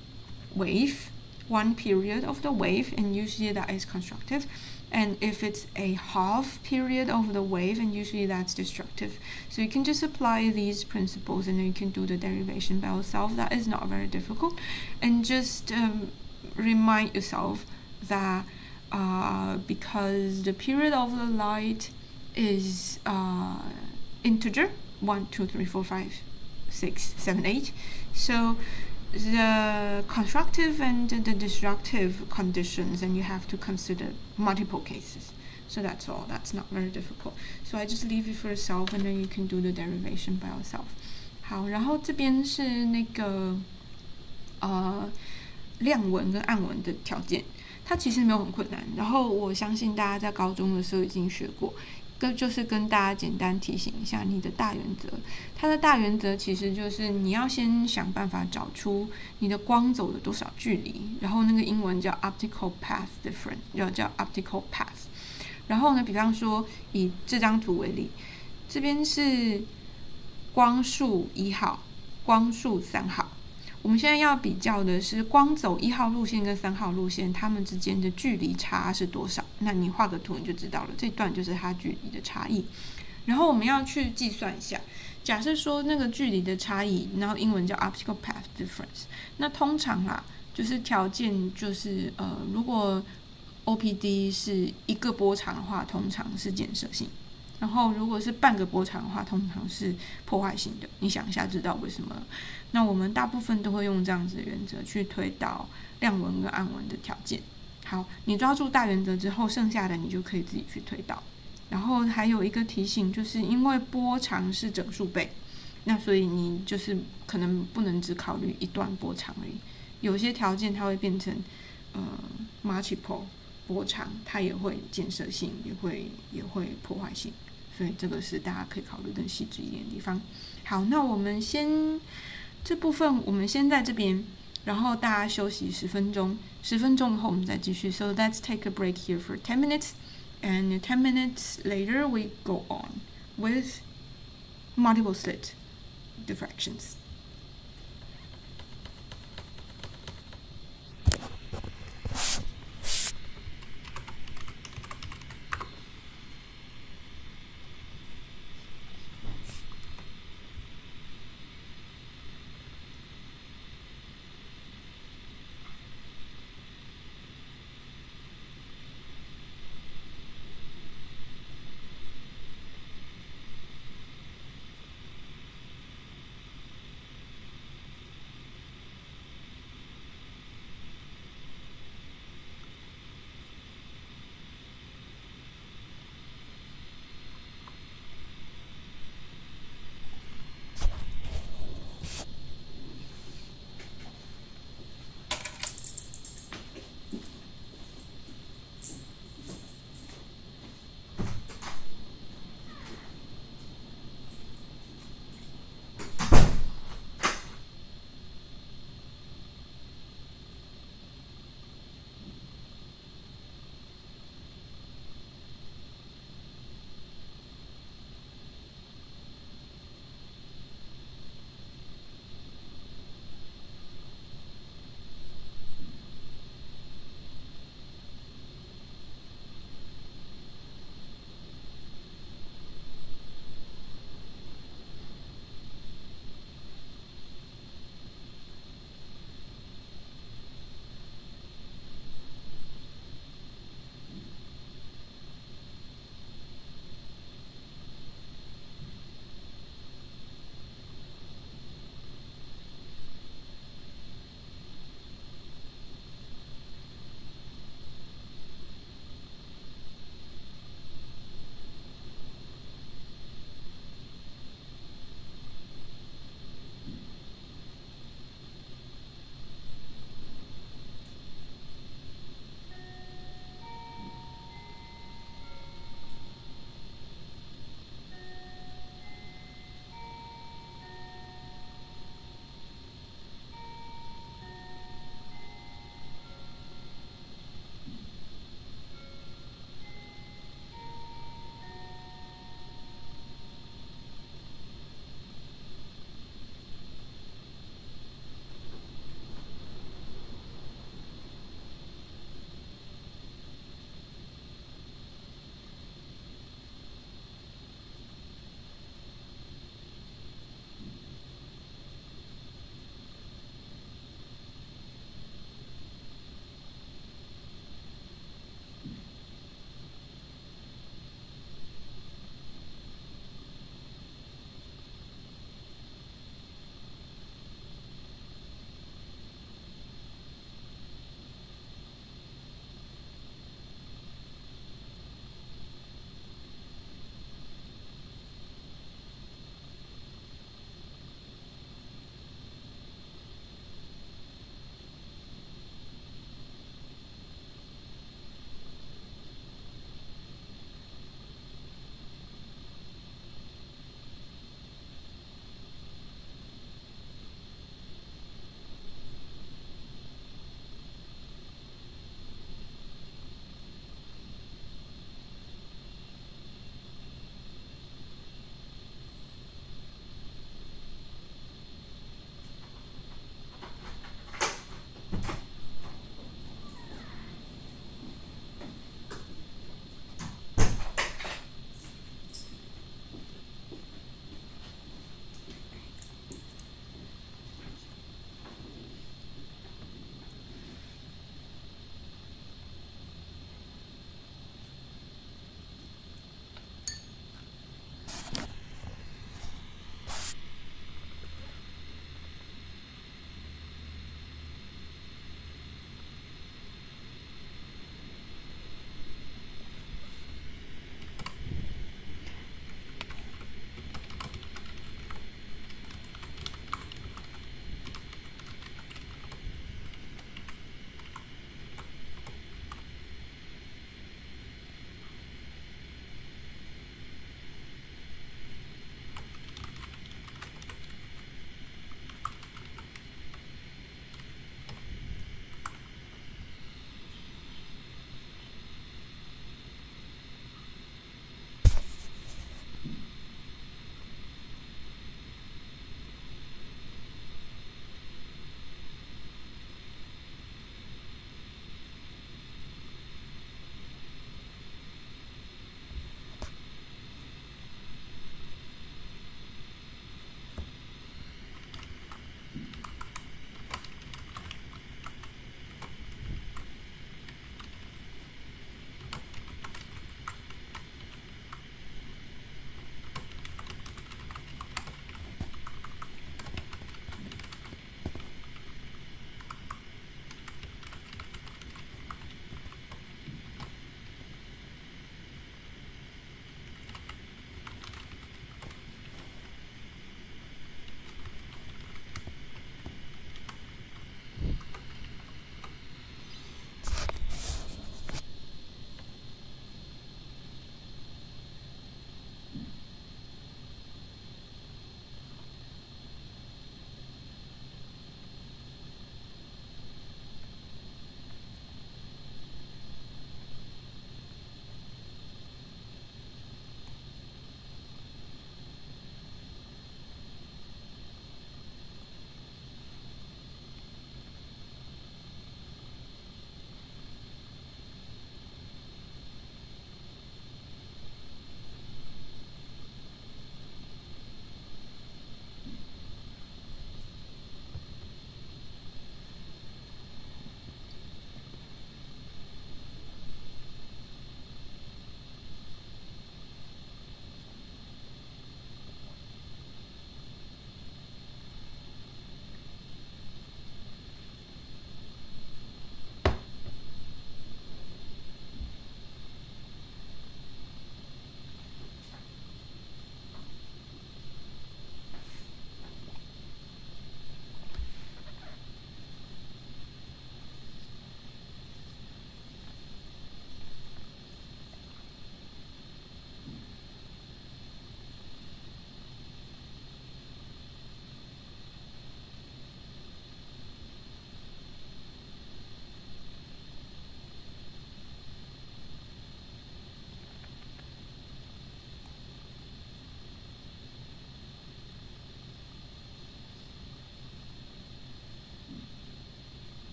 wave, one period of the wave, and usually that is constructive. And if it's a half period of the wave, and usually that's destructive. So you can just apply these principles and then you can do the derivation by yourself. That is not very difficult. And just remind yourself that because the period of the light is integer 1, 2, 3, 4, 5, 6, 7, 8, so the constructive and the destructive conditions, and you have to consider multiple cases. So that's all. That's not very difficult. So I just leave it for yourself, and then you can do the derivation by yourself. 好，然后这边是那个亮文跟暗文的条件，它其实没有很困难。然后我相信大家在高中的时候已经学过。就是跟大家简单提醒一下你的大原则。它的大原则其实就是你要先想办法找出你的光走了多少距离，然后那个英文叫 optical path difference， 叫 optical path。然后呢，比方说以这张图为例，这边是光束1号，光束3号。我们现在要比较的是光走1号路线跟3号路线，它们之间的距离差是多少？那你画个图你就知道了，这段就是它距离的差异。然后我们要去计算一下，假设说那个距离的差异，然后英文叫 optical path difference。那通常啦，就是条件就是如果 OPD 是1个波长的话，通常是建设性。然后如果是半个波长的话，通常是破坏性的。你想一下，知道为什么？那我们大部分都会用这样子的原则去推导亮文跟暗文的条件。好，你抓住大原则之后，剩下的你就可以自己去推导。然后还有一个提醒，就是因为波长是整数倍，那所以你就是可能不能只考虑一段波长而已。有些条件它会变成multiple 波长，它也会建设性，也会破坏性。所以这个是大家可以考虑更细致一点的地方。好，那我们这部分我们先在这边，然后大家休息10分钟，10分钟以后我们再继续。So let's take a break here for 10 minutes, and 10 minutes later we go on with multiple slit diffractions.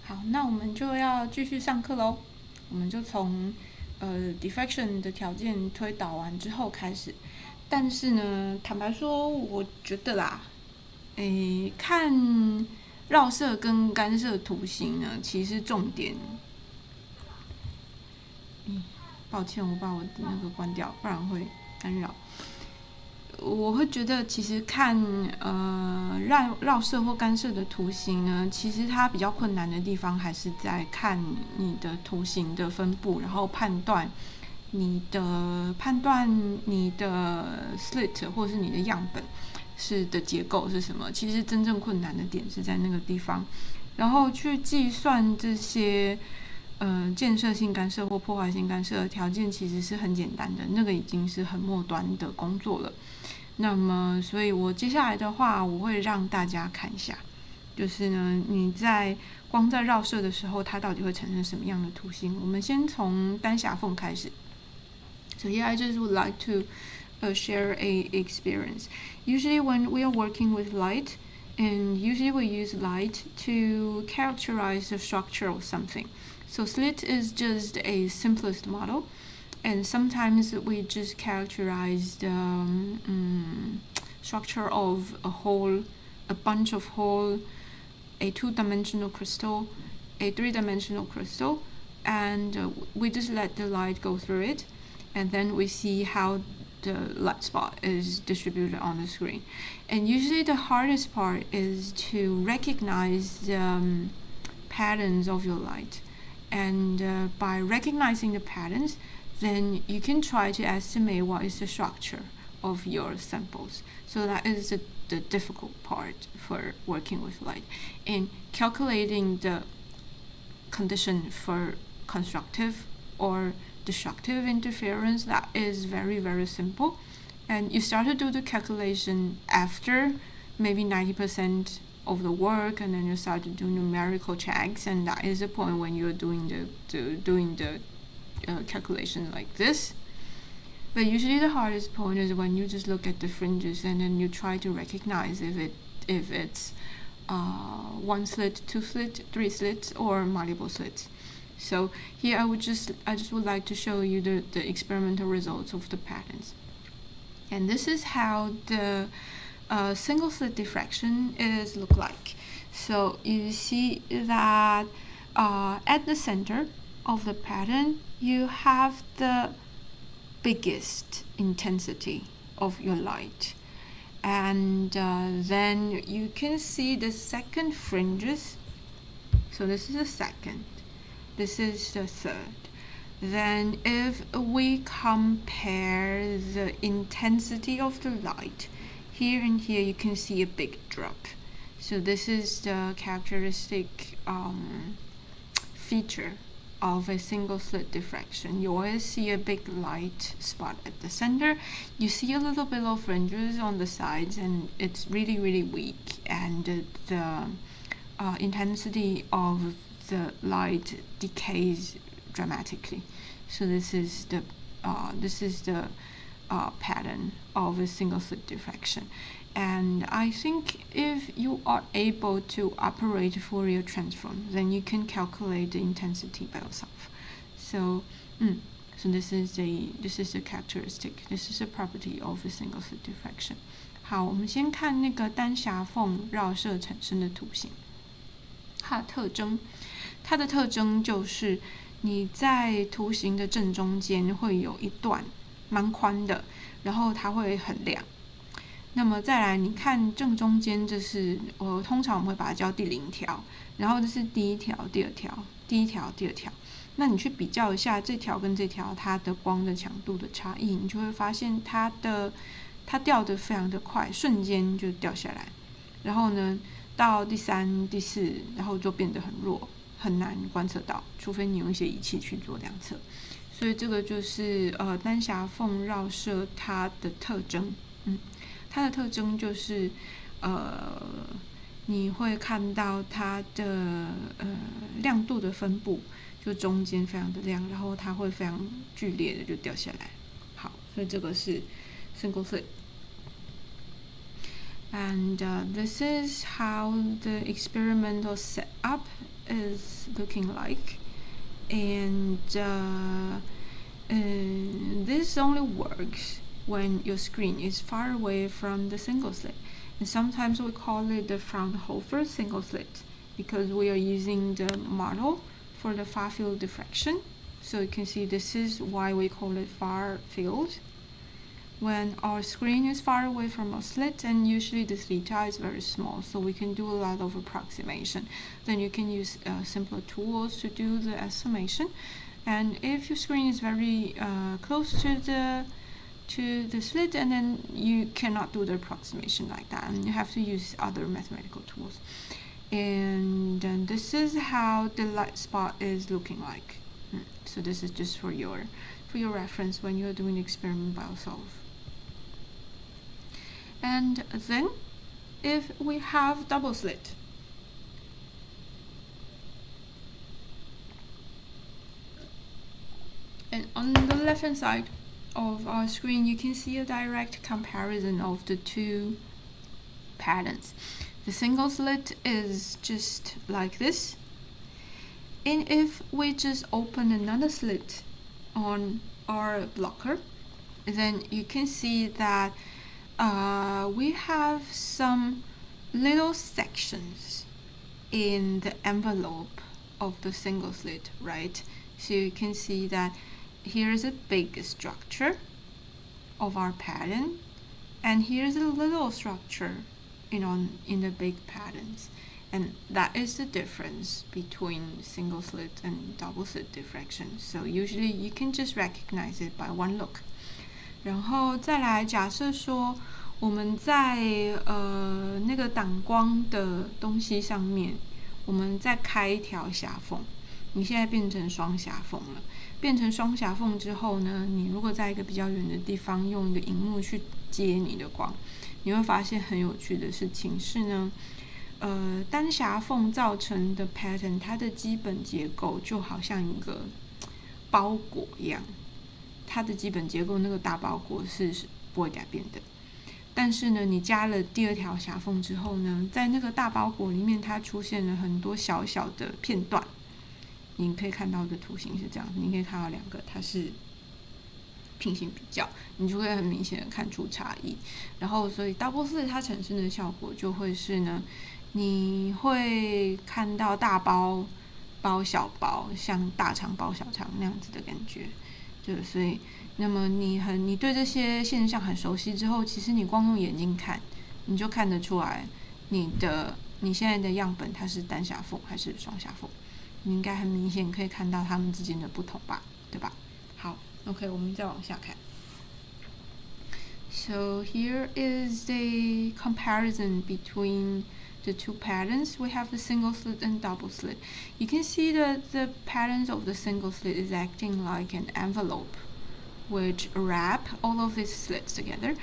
好，那我们就要继续上课喽。我们就从diffraction 的条件推导完之后开始。但是呢，坦白说，我觉得啦，看绕射跟干涉图形呢，其实重点，抱歉，我把我的那个关掉，不然会干扰。我会觉得，其实看绕射或干涉的图形呢，其实它比较困难的地方还是在看你的图形的分布，然后判断你的slit 或是你的样本的结构是什么。其实真正困难的点是在那个地方，然后去计算这些建设性干涉或破坏性干涉的条件其实是很简单的，那个已经是很末端的工作了。那么，所以我接下来的话，我会让大家看一下，就是呢，你光在绕射的时候，它到底会产生什么样的图形？我们先从单狭缝开始。So here I just would like to share a experience. Usually when we are working with light, and usually we use light to characterize the structure of something. So slit is just a simplest model. And sometimes we just characterize the structure of a bunch of hole, a two-dimensional crystal, a three-dimensional crystal, and we just let the light go through it, and then we see how the light spot is distributed on the screen. And usually the hardest part is to recognize the patterns of your light. And by recognizing the patterns, then you can try to estimate what is the structure of your samples. So that is the difficult part for working with light. And calculating the condition for constructive or destructive interference, that is very, very simple. And you start to do the calculation after maybe 90% of the work, and then you start to do numerical checks, and that is the point when you're doing the calculation like this. But usually the hardest point is when you just look at the fringes and then you try to recognize if it's one slit, two slit, three slits, or multiple slits. So here I just would like to show you the experimental results of the patterns. And this is how the single slit diffraction look like. So you see that at the center of the pattern, you have the biggest intensity of your light. And then you can see the second fringes. So this is the second. This is the third. Then if we compare the intensity of the light, here and here you can see a big drop. So this is the characteristic feature of a single slit diffraction. You always see a big light spot at the center. You see a little bit of fringes on the sides, and it's really, really weak, and the intensity of the light decays dramatically. So this is the pattern of a single slit diffraction. And I think if you are able to operate Fourier transform, then you can calculate the intensity by yourself. So this is the characteristic. This is a property of a single slit diffraction. 好，我们先看那个单狭缝绕射产生的图形。它的特征就是你在图形的正中间会有一段蛮宽的，然后它会很亮。那么再来，你看正中间，这是通常我们会把它叫第0条，然后这是第1条、第2条、第1条、第2条。那你去比较一下这条跟这条它的光的强度的差异，你就会发现它掉得非常的快，瞬间就掉下来。然后呢，到第3、第4，然后就变得很弱，很难观测到，除非你用一些仪器去做量测。所以这个就是单狭缝绕射它的特征。它的特征就是你会看到它的亮度的分布，就中间非常的亮，然后它会非常剧烈的就掉下来。好，所以这个是 single slit. And this is how the experimental setup is looking like, and this only works when your screen is far away from the single slit, and sometimes we call it the Fraunhofer single slit because we are using the model for the far field diffraction. So you can see this is why we call it far field. When our screen is far away from our slit, and usually the theta is very small, so we can do a lot of approximation. Then you can use simpler tools to do the estimation. And if your screen is very close to the slit, and then you cannot do the approximation like that, and you have to use other mathematical tools. And then this is how the light spot is looking like. So this is just for your reference when you're doing the experiment by yourself. And then if we have double slit, and on the left hand side of our screen you can see a direct comparison of the two patterns. The single slit is just like this, and if we just open another slit on our blocker, then you can see that we have some little sections in the envelope of the single slit, right? So you can see that here is a big structure of our pattern, and here's a little structure in the big patterns, and that is the difference between single slit and double slit diffraction. So usually you can just recognize it by one look. 然后再来假设说我们在那个挡光的东西上面，我们再开一条狭缝，你现在变成双狭缝了。变成双狭缝之后呢，你如果在一个比较远的地方用一个萤幕去接你的光，你会发现很有趣的事情是呢，单狭缝造成的 pattern， 它的基本结构就好像一个包裹一样，它的基本结构那个大包裹是不会改变的。但是呢，你加了第二条狭缝之后呢，在那个大包裹里面，它出现了很多小小的片段。你可以看到的图形是这样，你可以看到两个，它是平行比较，你就会很明显的看出差异。然后，所以double slit它产生的效果就会是呢，你会看到大包包小包，像大肠包小肠那样子的感觉。就所以，那么你对这些现象很熟悉之后，其实你光用眼睛看，你就看得出来你现在的样本它是单狭缝还是双狭缝。你应该很明显可以看到它们之间的不同吧，对吧？好 ，OK， 我们再往下看。So here is the comparison between the two patterns. We have the single slit and double slit. You can see that the patterns of the single slit is acting like an envelope, which wrap all of these slits together.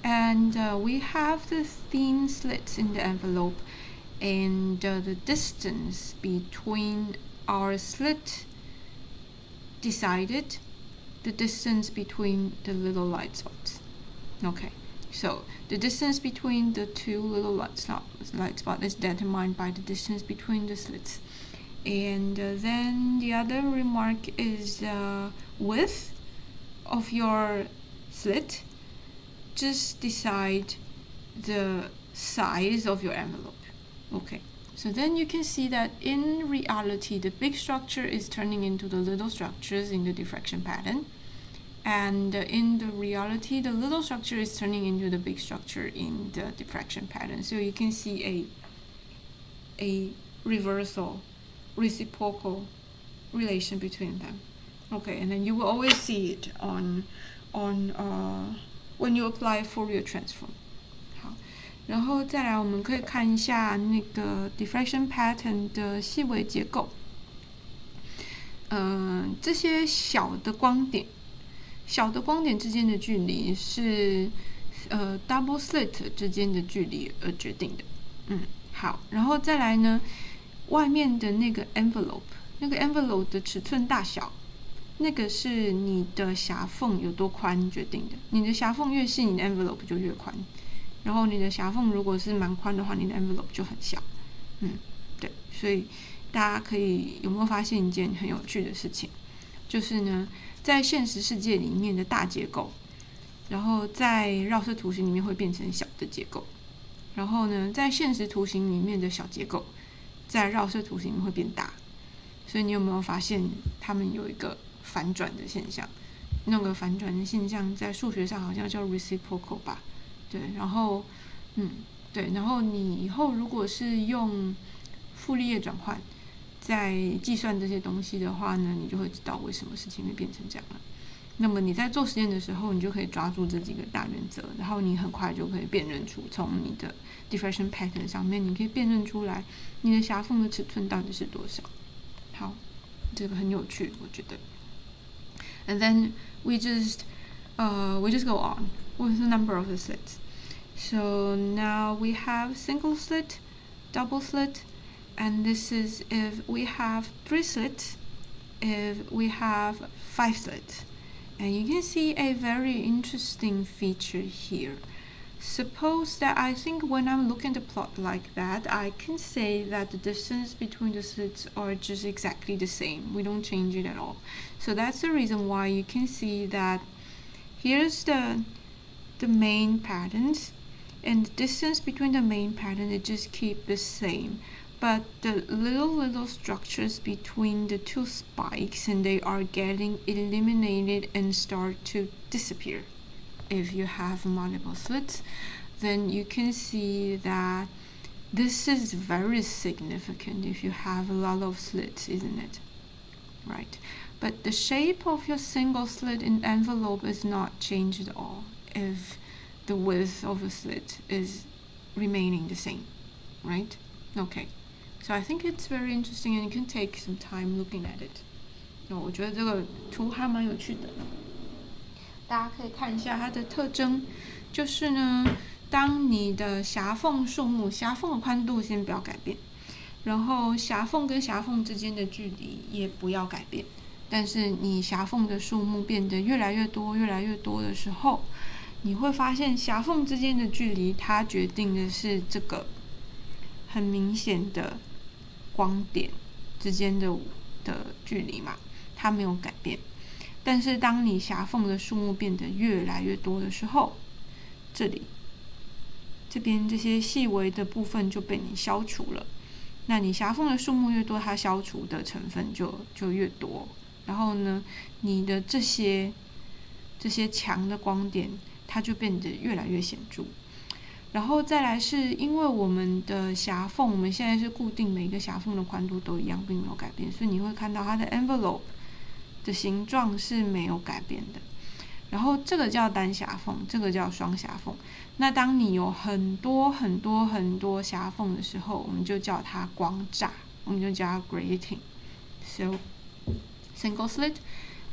And we have the thin slits in the envelope, and the distance between our slit decided the distance between the little light spots. Okay, so the distance between the two little light spots is determined by the distance between the slits. And then the other remark is width of your slit. Just decide the size of your envelope. Okay, so then you can see that in reality the big structure is turning into the little structures in the diffraction pattern, and in the reality the little structure is turning into the big structure in the diffraction pattern. So you can see a reciprocal relation between them. Okay, and then you will always see it on when you apply Fourier transform. 好，然后再来我们可以看一下那个 diffraction pattern 的细微结构。这些小的光点之间的距离是double slit 之间的距离而决定的。好，然后再来呢，外面的那个 envelope 的尺寸大小，那个是你的狭缝有多宽决定的。你的狭缝越细，你的 envelope 就越宽。然后你的狭缝如果是蛮宽的话，你的 envelope 就很小。对，所以大家有没有发现一件很有趣的事情？就是呢，在现实世界里面的大结构，然后在绕射图形里面会变成小的结构，然后呢，在现实图形里面的小结构，在绕射图形里面会变大。所以你有没有发现它们有一个反转的现象？那个反转的现象在数学上好像叫 reciprocal 吧？对，然后对，然后你以后如果是用傅立叶转换在计算这些东西的话呢，你就会知道为什么事情会变成这样了。那么你在做实验的时候，你就可以抓住这几个大原则，然后你很快就可以辨认出，从你的 diffraction pattern 上面，你可以辨认出来你的狭缝的尺寸到底是多少。好，这个很有趣，我觉得。And then we just go on with the number of the slits. So now we have single slit, double slit, and this is if we have 3 slits, if we have 5 slits. And you can see a very interesting feature here. Suppose that I think when I'm looking at the plot like that, I can say that the distance between the slits are just exactly the same. We don't change it at all. So that's the reason why you can see that here's the main patterns, and the distance between the main pattern, it just keep the same. But the little structures between the 2 spikes, and they are getting eliminated and start to disappear. If you have multiple slits, then you can see that this is very significant if you have a lot of slits, isn't it? Right. But the shape of your single slit in envelope is not changed at all if the width of a slit is remaining the same, right? Okay. So I think it's very interesting, and you can take some time looking at it. 我觉得这个图还蛮有趣的。大家可以看一下它的特征，就是呢，当你的狭缝数目，狭缝的宽度先不要改变，然后狭缝跟狭缝之间的距离也不要改变，但是你狭缝的数目变得越来越多的时候，你会发现狭缝之间的距离，它决定的是这个很明显的光点之间的距离嘛，它没有改变。但是当你狭缝的数目变得越来越多的时候，这边这些细微的部分就被你消除了。那你狭缝的数目越多，它消除的成分就越多。然后呢，你的这些强的光点，它就变得越来越显著。然后再来是因为我们的狭缝，我们现在是固定每一个狭缝的宽度都一样，并没有改变，所以你会看到它的 envelope 的形状是没有改变的。然后这个叫单狭缝，这个叫双狭缝。那当你有很多狭缝的时候，我们就叫它光栅，我们就叫它 grating. So single slit,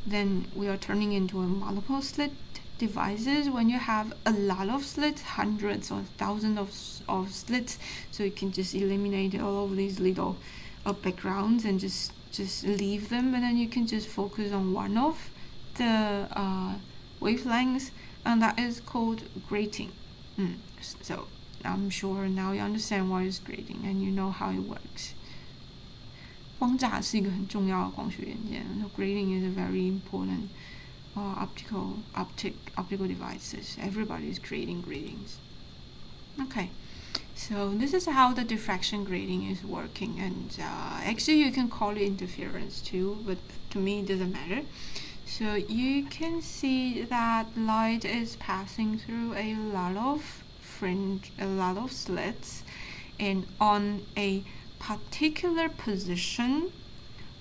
then we are turning into a multiple slit devices when you have a lot of slits, hundreds or thousands of slits, so you can just eliminate all of these little backgrounds and just leave them, and then you can just focus on one of the wavelengths, and that is called grating. So I'm sure now you understand what is grating and you know how it works. 光栅是一个很重要的光学元件。So grating is a very important optical devices. Everybody is creating gratings. Okay. So this is how the diffraction grating is working, and actually you can call it interference too, but to me it doesn't matter. So you can see that light is passing through a lot of slits, and on a particular position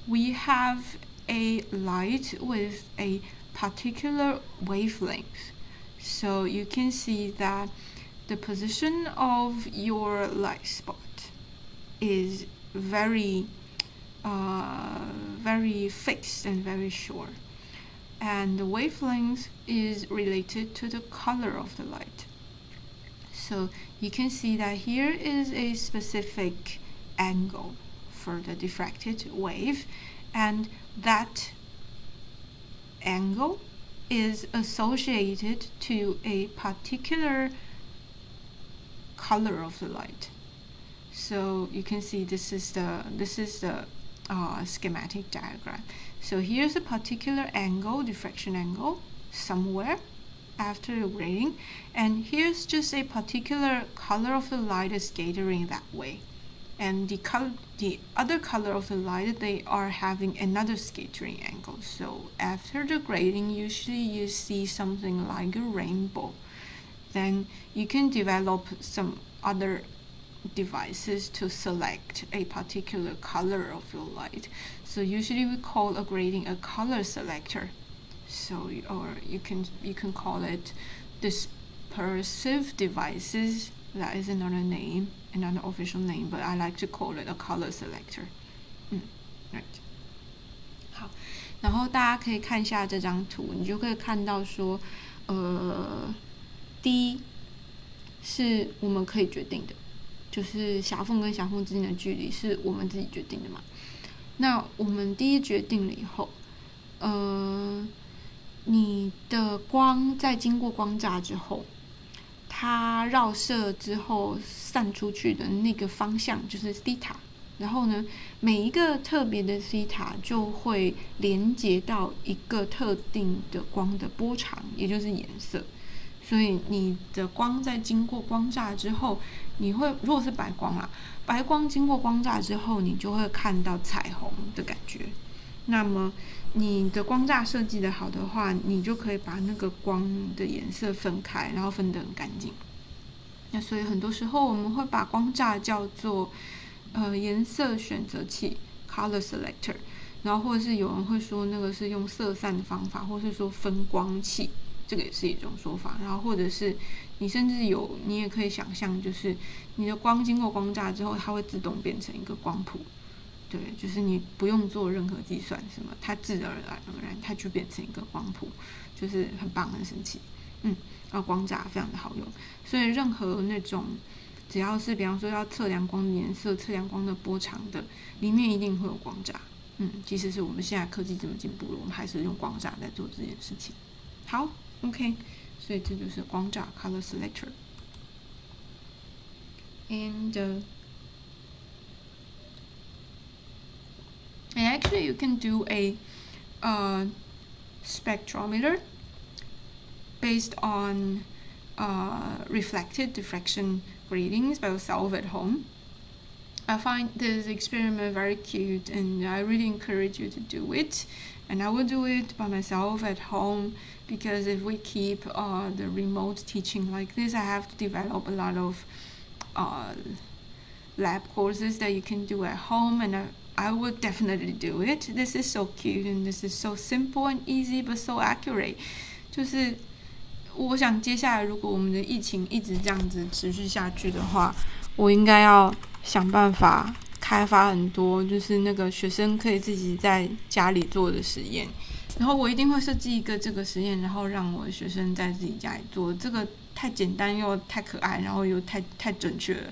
we have a light with a particular wavelength. So you can see that the position of your light spot is very fixed and very sure, and the wavelength is related to the color of the light. So you can see that here is a specific angle for the diffracted wave, and that angle is associated to a particular color of the light. So you can see this is the schematic diagram. So here's a particular angle, diffraction angle, somewhere after the grading, and here's just a particular color of the light is scattering that way, and the other color of the light, they are having another scattering angle. So after the grading, usually you see something like a rainbow. Then you can develop some other devices to select a particular color of your light. So usually we call a grading a color selector. So or you can call it dispersive devices. That is another name, another official name, but I like to call it a color selector. Right. 好，然后大家可以看一下这张图，你就可以看到说，第一是我们可以决定的，就是狭缝跟狭缝之间的距离是我们自己决定的嘛。那我们第一决定了以后，你的光在经过光栅之后，它绕射之后散出去的那个方向就是 θ， 然后呢，每一个特别的 θ 就会连接到一个特定的光的波长，也就是颜色。所以你的光在经过光栅之后，你会如果是白光啦，白光经过光栅之后，你就会看到彩虹的感觉。那么你的光栅设计的好的话，你就可以把那个光的颜色分开，然后分得很干净。那所以很多时候我们会把光栅叫做颜色选择器 （color selector）， 然后或者是有人会说那个是用色散的方法，或是说分光器，这个也是一种说法。然后或者是你甚至你也可以想象，就是你的光经过光栅之后，它会自动变成一个光谱。对，就是你不用做任何计算什么，它自然而然它就变成一个光谱，就是很棒很神奇。然后光栅非常的好用，所以任何那种只要是比方说要测量光的颜色、测量光的波长的，里面一定会有光栅。即使是我们现在科技这么进步了，我们还是用光栅在做这件事情。好 ，OK， 所以这就是光栅 （color selector）。And actually, you can do a spectrometer based on reflected diffraction gratings by yourself at home. I find this experiment very cute, and I really encourage you to do it. And I will do it by myself at home, because if we keep the remote teaching like this, I have to develop a lot of lab courses that you can do at home, and I would definitely do it. This is so cute, and this is so simple and easy, but so accurate. 就是我想接下来如果我们的疫情一直这样子持续下去的话，我应该要想办法开发很多就是那个学生可以自己在家里做的实验，然后我一定会设计一个这个实验，然后让我的学生在自己家里做。这个太简单又太可爱，然后又太准确了，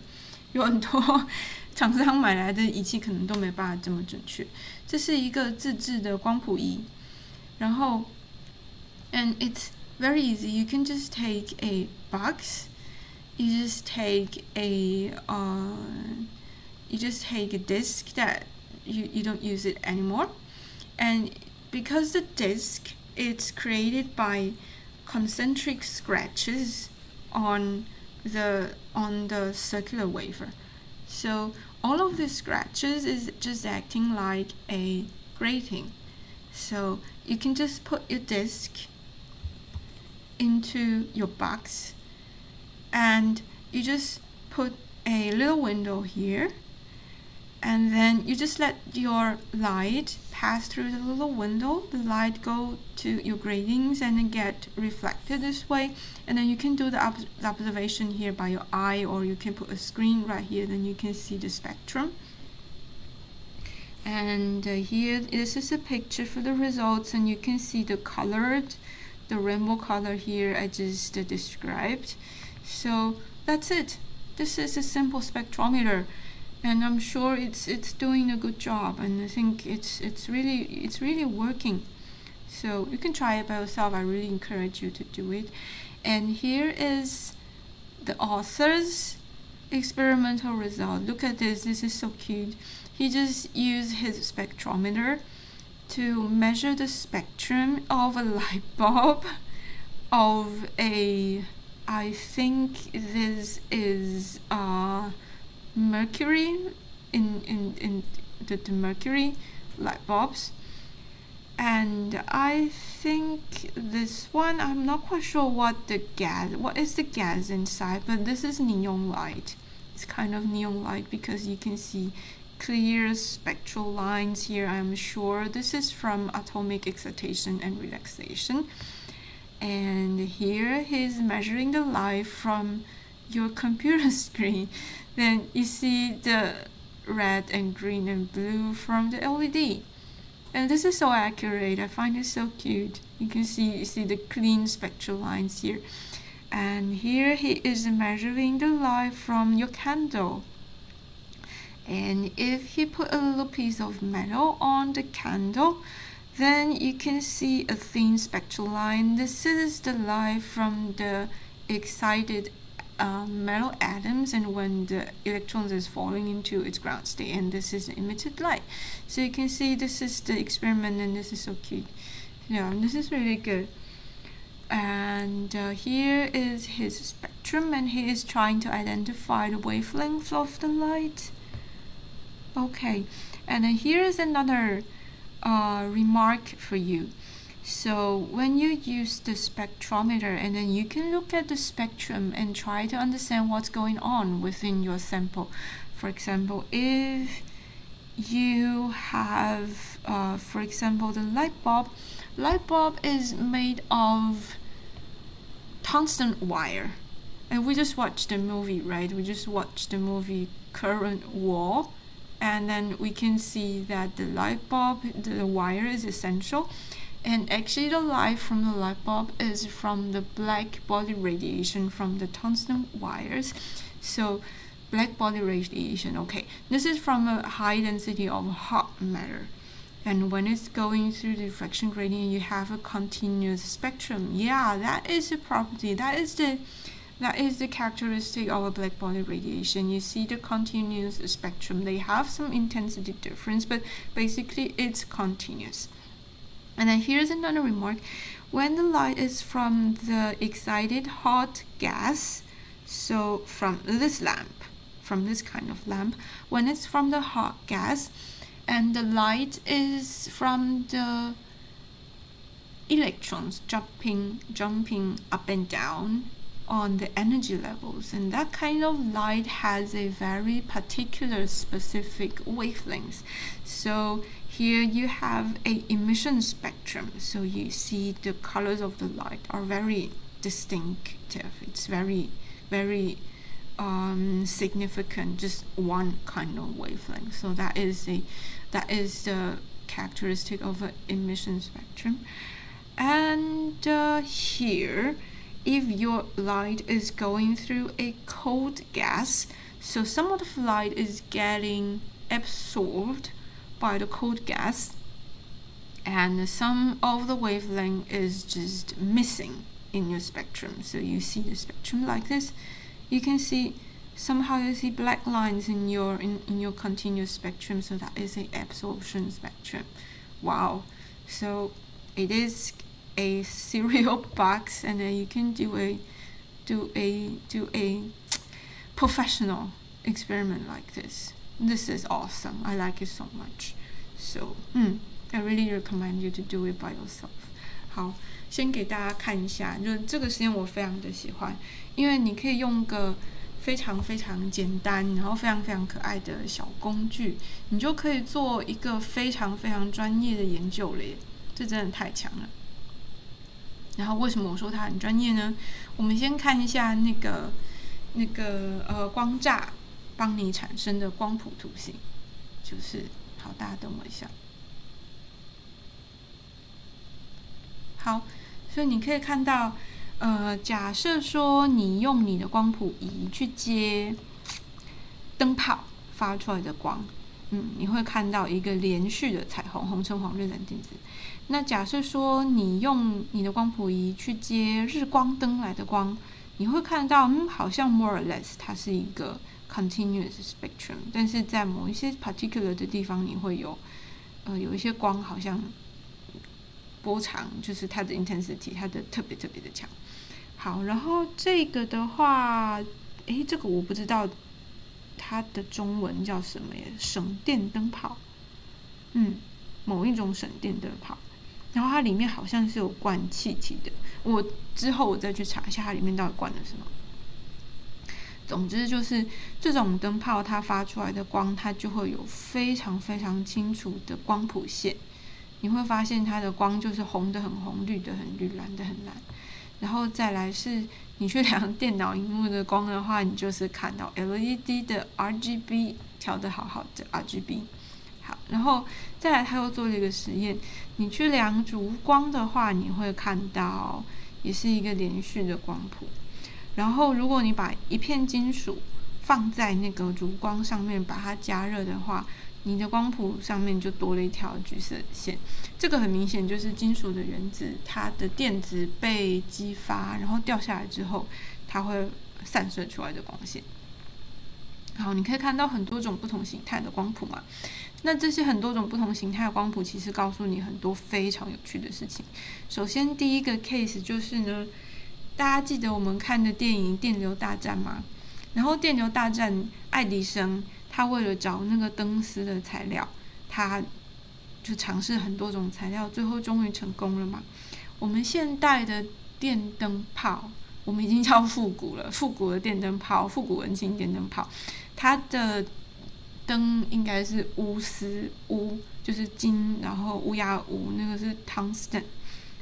有很多厂商买来的仪器可能都没办法这么准确。这是一个自制的光谱仪，然后 and it's very easy. You can just take a box, you just take a disc that you don't use it anymore, and because the disc it's created by concentric scratches on the circular wafer. So all of the scratches is just acting like a grating. So you can just put your disc into your box, and you just put a little window here, and then you just let your light pass through the little window. The light go to your gratings and then get reflected this way, and then you can do the observation here by your eye, or you can put a screen right here, then you can see the spectrum. And here this is a picture for the results, and you can see the rainbow color here I just described. So that's it. This is a simple spectrometer, and I'm sure it's doing a good job, and I think it's really working. So you can try it by yourself. I really encourage you to do it. And here is the author's experimental result. Look at this. This is so cute. He just used his spectrometer to measure the spectrum of a light bulb of I think this is mercury in the mercury light bulbs. And I think this one, I'm not quite sure what is the gas inside, but this is neon light. It's kind of neon light because you can see clear spectral lines here. I'm sure this is from atomic excitation and relaxation. And here he's measuring the light from your computer screen. Then you see the red and green and blue from the LED. And this is so accurate. I find it so cute. You see the clean spectral lines here. And here he is measuring the light from your candle. And if he put a little piece of metal on the candle, then you can see a thin spectral line. This is the light from the excited metal atoms, and when the electrons is falling into its ground state, and this is emitted light. So you can see this is the experiment, and this is so cute. Yeah, this is really good. And here is his spectrum, and he is trying to identify the wavelength of the light. Okay, and then here is another remark for you. So when you use the spectrometer, and then you can look at the spectrum and try to understand what's going on within your sample. For example, if you have, for example, the light bulb is made of tungsten wire. And we just watched the movie, right? We just watched the movie Current War. And then we can see that the light bulb, the wire is essential. And actually the light from the light bulb is from the black body radiation from the tungsten wires. So black body radiation, okay. This is from a high density of hot matter. And when it's going through the diffraction gradient, you have a continuous spectrum. Yeah, that is a property. That is the characteristic of a black body radiation. You see the continuous spectrum. They have some intensity difference, but basically it's continuous. And then here's another remark. When the light is from the excited hot gas, so from this lamp, from this kind of lamp, when it's from the hot gas, and the light is from the electrons jumping up and down on the energy levels, and that kind of light has a very particular specific wavelength. So here you have a emission spectrum, so you see the colors of the light are very distinctive. It's very significant, just one kind of wavelength. So that is the characteristic of an emission spectrum. And here, if your light is going through a cold gas, so some of the light is getting absorbed by the cold gas, and some of the wavelength is just missing in your spectrum. So you see the spectrum like this. You can see somehow you see black lines in your continuous spectrum, so that is an absorption spectrum. Wow. So it is a cereal box, and then you can do a professional experiment like this. This is awesome. I like it so much. So I really recommend you to do it by yourself. 好，先给大家看一下，就这个实验我非常的喜欢，因为你可以用个非常非常简单，然后非常非常可爱的小工具，你就可以做一个非常非常专业的研究了耶，这真的太强了。然后为什么我说它很专业呢？我们先看一下那个光栅帮你产生的光谱图形，就是好，大家等我一下。好，所以你可以看到，假设说你用你的光谱仪去接灯泡发出来的光，你会看到一个连续的彩虹，红橙黄绿蓝靛紫。那假设说你用你的光谱仪去接日光灯来的光，你会看到，好像 more or less 它是一个 continuous spectrum， 但是在某一些 particular 的地方，你会有一些光好像波长，就是它的 intensity， 它的特别的强。好，然后这个的话，这个我不知道它的中文叫什么耶，省电灯泡，某一种省电灯泡，然后它里面好像是有灌气体的，之后我再去查一下它里面到底灌了什么。总之就是这种灯泡它发出来的光，它就会有非常非常清楚的光谱线，你会发现它的光就是红的很红，绿的很绿，蓝的很蓝。然后再来是你去量电脑萤幕的光的话，你就是看到 LED 的 RGB 调得好好的 RGB。好，然后再来他又做了一个实验，你去量烛光的话，你会看到也是一个连续的光谱。然后如果你把一片金属放在那个烛光上面，把它加热的话，你的光谱上面就多了一条橘色的线。这个很明显就是金属的原子，它的电子被激发，然后掉下来之后，它会散射出来的光线。好，你可以看到很多种不同形态的光谱嘛。那这些很多种不同形态的光谱，其实告诉你很多非常有趣的事情。首先，第一个 case 就是呢，大家记得我们看的电影《电流大战》吗？然后《电流大战》，爱迪生他为了找那个灯丝的材料，他就尝试很多种材料，最后终于成功了嘛。我们现代的电灯泡，我们已经叫复古了，复古的电灯泡，复古文青电灯泡，它的灯应该是钨丝，就是金，然后乌鸦钨，那个是 tungsten。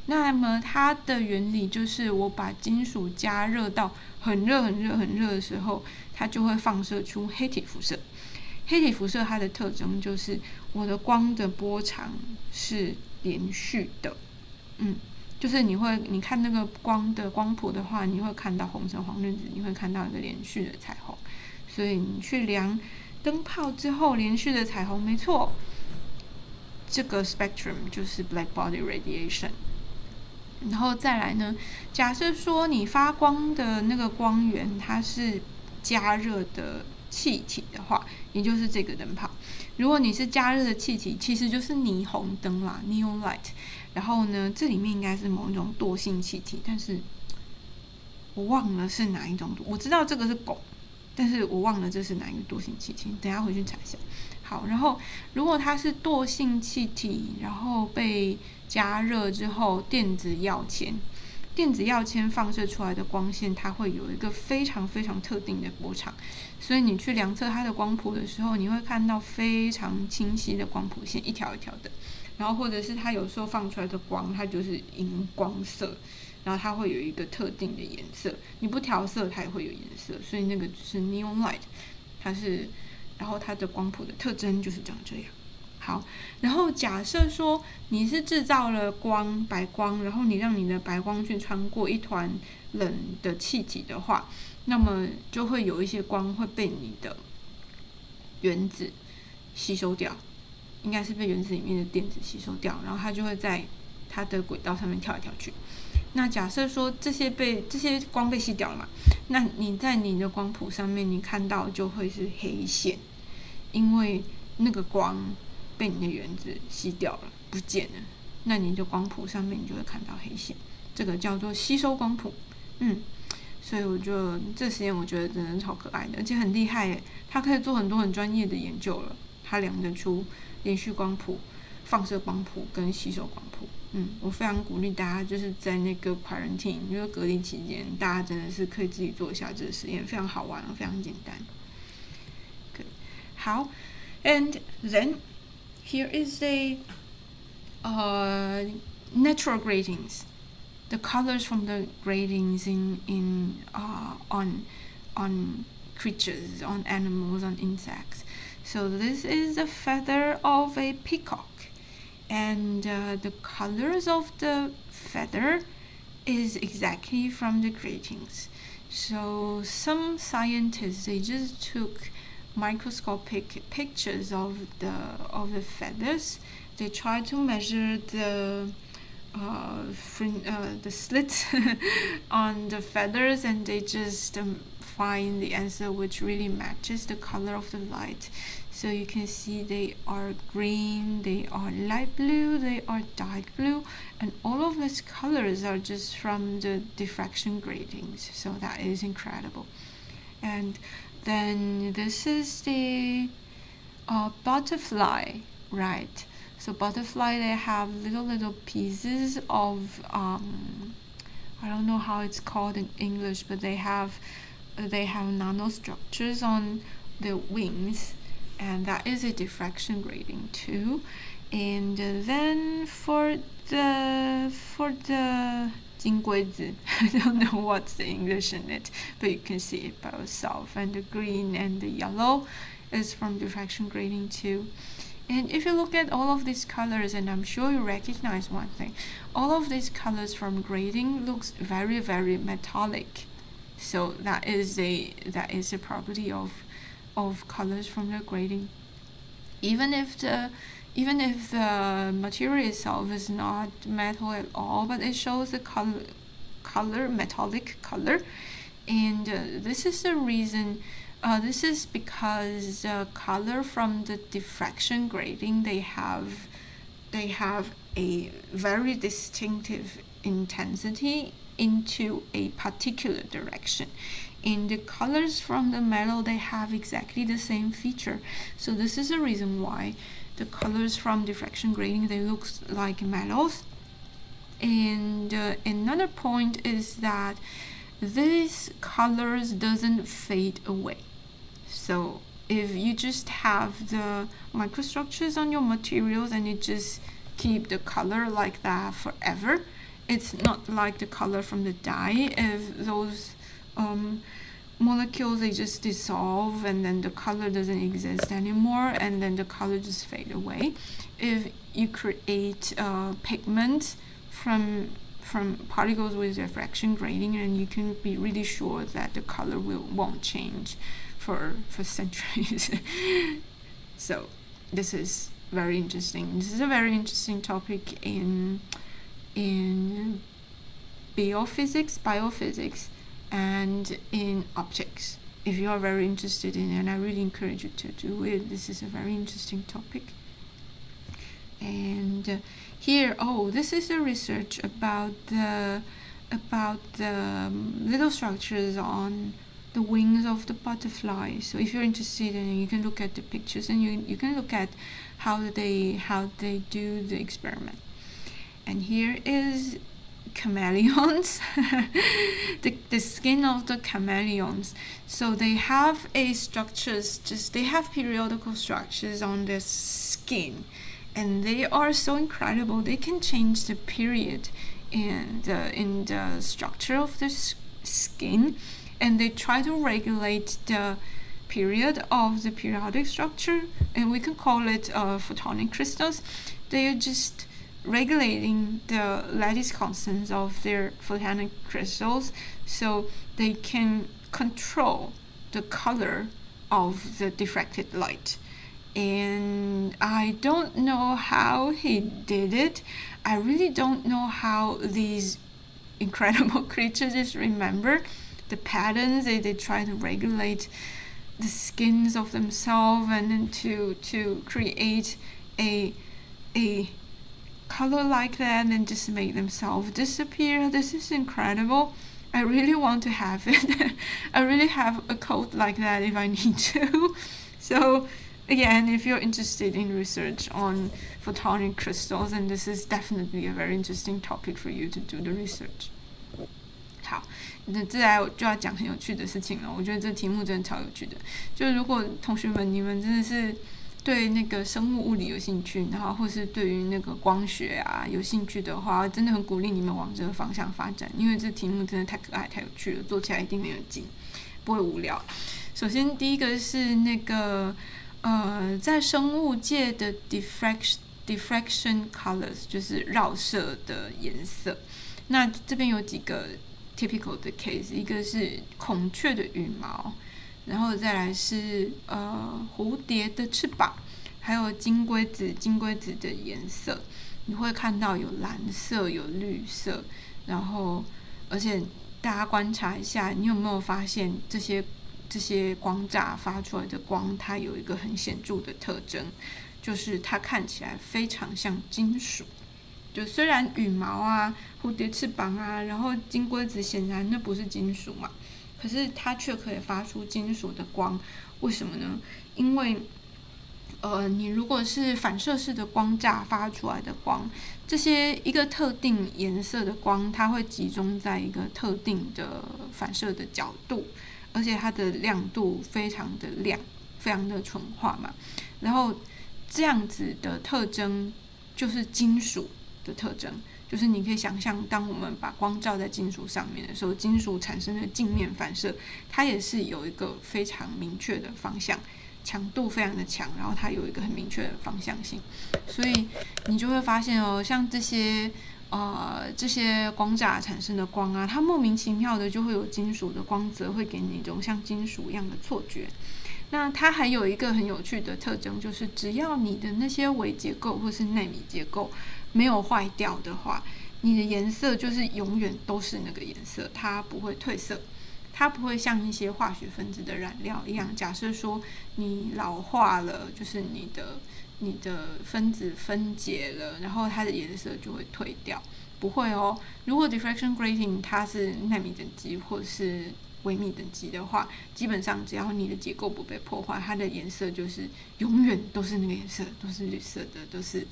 那么它的原理就是我把金属加热到很热的时候，它就会放射出黑体辐射。黑体辐射它的特征就是我的光的波长是连续的，就是你看那个光的光谱的话，你会看到红橙黄绿紫，你会看到一个连续的彩虹。所以你去量灯泡之后连续的彩虹，没错，这个 spectrum 就是 black body radiation。然后再来呢，假设说你发光的那个光源它是加热的气体的话，也就是这个灯泡。如果你是加热的气体，其实就是霓虹灯啦 ，neon light。然后呢，这里面应该是某一种惰性气体，但是我忘了是哪一种。我知道这个是汞，但是我忘了这是哪一个惰性气体，等一下回去查一下。好，然后如果它是惰性气体，然后被加热之后，电子跃迁放射出来的光线，它会有一个非常非常特定的波长，所以你去量测它的光谱的时候，你会看到非常清晰的光谱线，一条一条的。然后或者是它有时候放出来的光，它就是荧光色，然后它会有一个特定的颜色，你不调色它也会有颜色，所以那个就是 neon light， 然后它的光谱的特征就是长这样。好，然后假设说你是制造了白光，然后你让你的白光去穿过一团冷的气体的话，那么就会有一些光会被你的原子吸收掉，应该是被原子里面的电子吸收掉，然后它就会在它的轨道上面跳来跳去。那假设说这些光被吸掉了嘛，那你在你的光谱上面你看到就会是黑线，因为那个光被你的原子吸掉了，不见了，那你的光谱上面你就会看到黑线，这个叫做吸收光谱。所以我觉得这实验我觉得真的超可爱的，而且很厉害耶，它可以做很多很专业的研究了，它量得出连续光谱、放射光谱跟吸收光谱。我非常鼓励大家就是在那个 quarantine 就是隔离期间，大家真的是可以自己做一下这个实验，非常好玩，非常简单。好 ，and then here is the natural gratings, the colors from the gratings on creatures, on animals, on insects. So this is the feather of a peacock, and the colors of the feather is exactly from the gratings. So some scientists, they just took microscopic pictures of the feathers. They tried to measure the slits on the feathers, and they just find the answer which really matches the color of the light. So you can see they are green, they are light blue, they are dark blue, and all of these colors are just from the diffraction gratings. So that is incredible. And then this is the butterfly, right? So butterfly, they have little pieces of I don't know how it's called in English, but they have nanostructures on the wings, and that is a diffraction grating too. And then for the 金龟子, I don't know what's the English in it, but you can see it by yourself. And the green and the yellow is from diffraction grating too. And if you look at all of these colors, and I'm sure you recognize one thing, all of these colors from grating looks very, very metallic. So that is a property of colors from the grating. Even if the material itself is not metal at all, but it shows the color, metallic color. And this is the reason. This is because the color from the diffraction grating, they have a very distinctive intensity into a particular direction. And the colors from the metal, they have exactly the same feature. So this is the reason why the colors from diffraction grating, they look like metals. And another point is that these colors doesn't fade away. So if you just have the microstructures on your materials and you just keep the color like that forever, it's not like the color from the dye. If those molecules, they just dissolve and then the color doesn't exist anymore, and then the color just fade away. If you create pigments from particles with diffraction grating, and you can be really sure that the color won't change for centuries. So this is very interesting. This is a very interesting topic in biophysics, and in optics. If you are very interested in it, and I really encourage you to do it. This is a very interesting topic. And here, this is a research about the little structures on the wings of the butterfly. So if you're interested in it, you can look at the pictures, and you can look at how they do the experiment. And here is chameleons, the skin of the chameleons. So they have they have periodical structures on their skin, and they are so incredible. They can change the period in the structure of the skin, and they try to regulate the period of the periodic structure, and we can call it photonic crystals. They are just regulating the lattice constants of their photonic crystals, so they can control the color of the diffracted light. And I don't know how he did it. I really don't know how these incredible creatures just remember the patterns. They try to regulate the skins of themselves, and then to create a color like that, and just make themselves disappear. This is incredible. I really want to have it. I really have a coat like that if I need to. So again, if you're interested in research on photonic crystals, and this is definitely a very interesting topic for you to do the research. 好，那接下来我就要讲很有趣的事情了。我觉得这题目真的超有趣的。就是如果同学们你们真的是对那个生物物理有兴趣，然后或是对于那个光学啊有兴趣的话，真的很鼓励你们往这个方向发展，因为这题目真的太可爱、太有趣了，做起来一定很有劲，不会无聊。首先第一个是那个在生物界的 diffraction colors， 就是绕射的颜色。那这边有几个 typical 的 case， 一个是孔雀的羽毛，然后再来是蝴蝶的翅膀，还有金龟子的颜色，你会看到有蓝色有绿色，然后而且大家观察一下，你有没有发现这些光栅发出来的光，它有一个很显著的特征，就是它看起来非常像金属。就虽然羽毛啊、蝴蝶翅膀啊，然后金龟子显然那不是金属嘛，可是它却可以发出金属的光。为什么呢？因为你如果是反射式的光栅发出来的光，这些一个特定颜色的光，它会集中在一个特定的反射的角度，而且它的亮度非常的亮，非常的纯化嘛。然后这样子的特征就是金属的特征，就是你可以想象，当我们把光照在金属上面的时候，金属产生的镜面反射，它也是有一个非常明确的方向，强度非常的强，然后它有一个很明确的方向性，所以你就会发现哦，像这些光栅产生的光啊，它莫名其妙的就会有金属的光泽，会给你一种像金属一样的错觉。那它还有一个很有趣的特征，就是只要你的那些微结构或是纳米结构没有坏掉的话，你的颜色就是永远都是那个颜色，它不会褪色，它不会像一些化学分子的染料一样，假设说你老化了，就是你的分子分解了，然后它的颜色就会褪掉，不会哦。如果 diffraction grating 它是纳米等级或是微米等级的话，基本上只要你的结构不被破坏，它的颜色就是永远都是那个颜色，都是绿色的，都是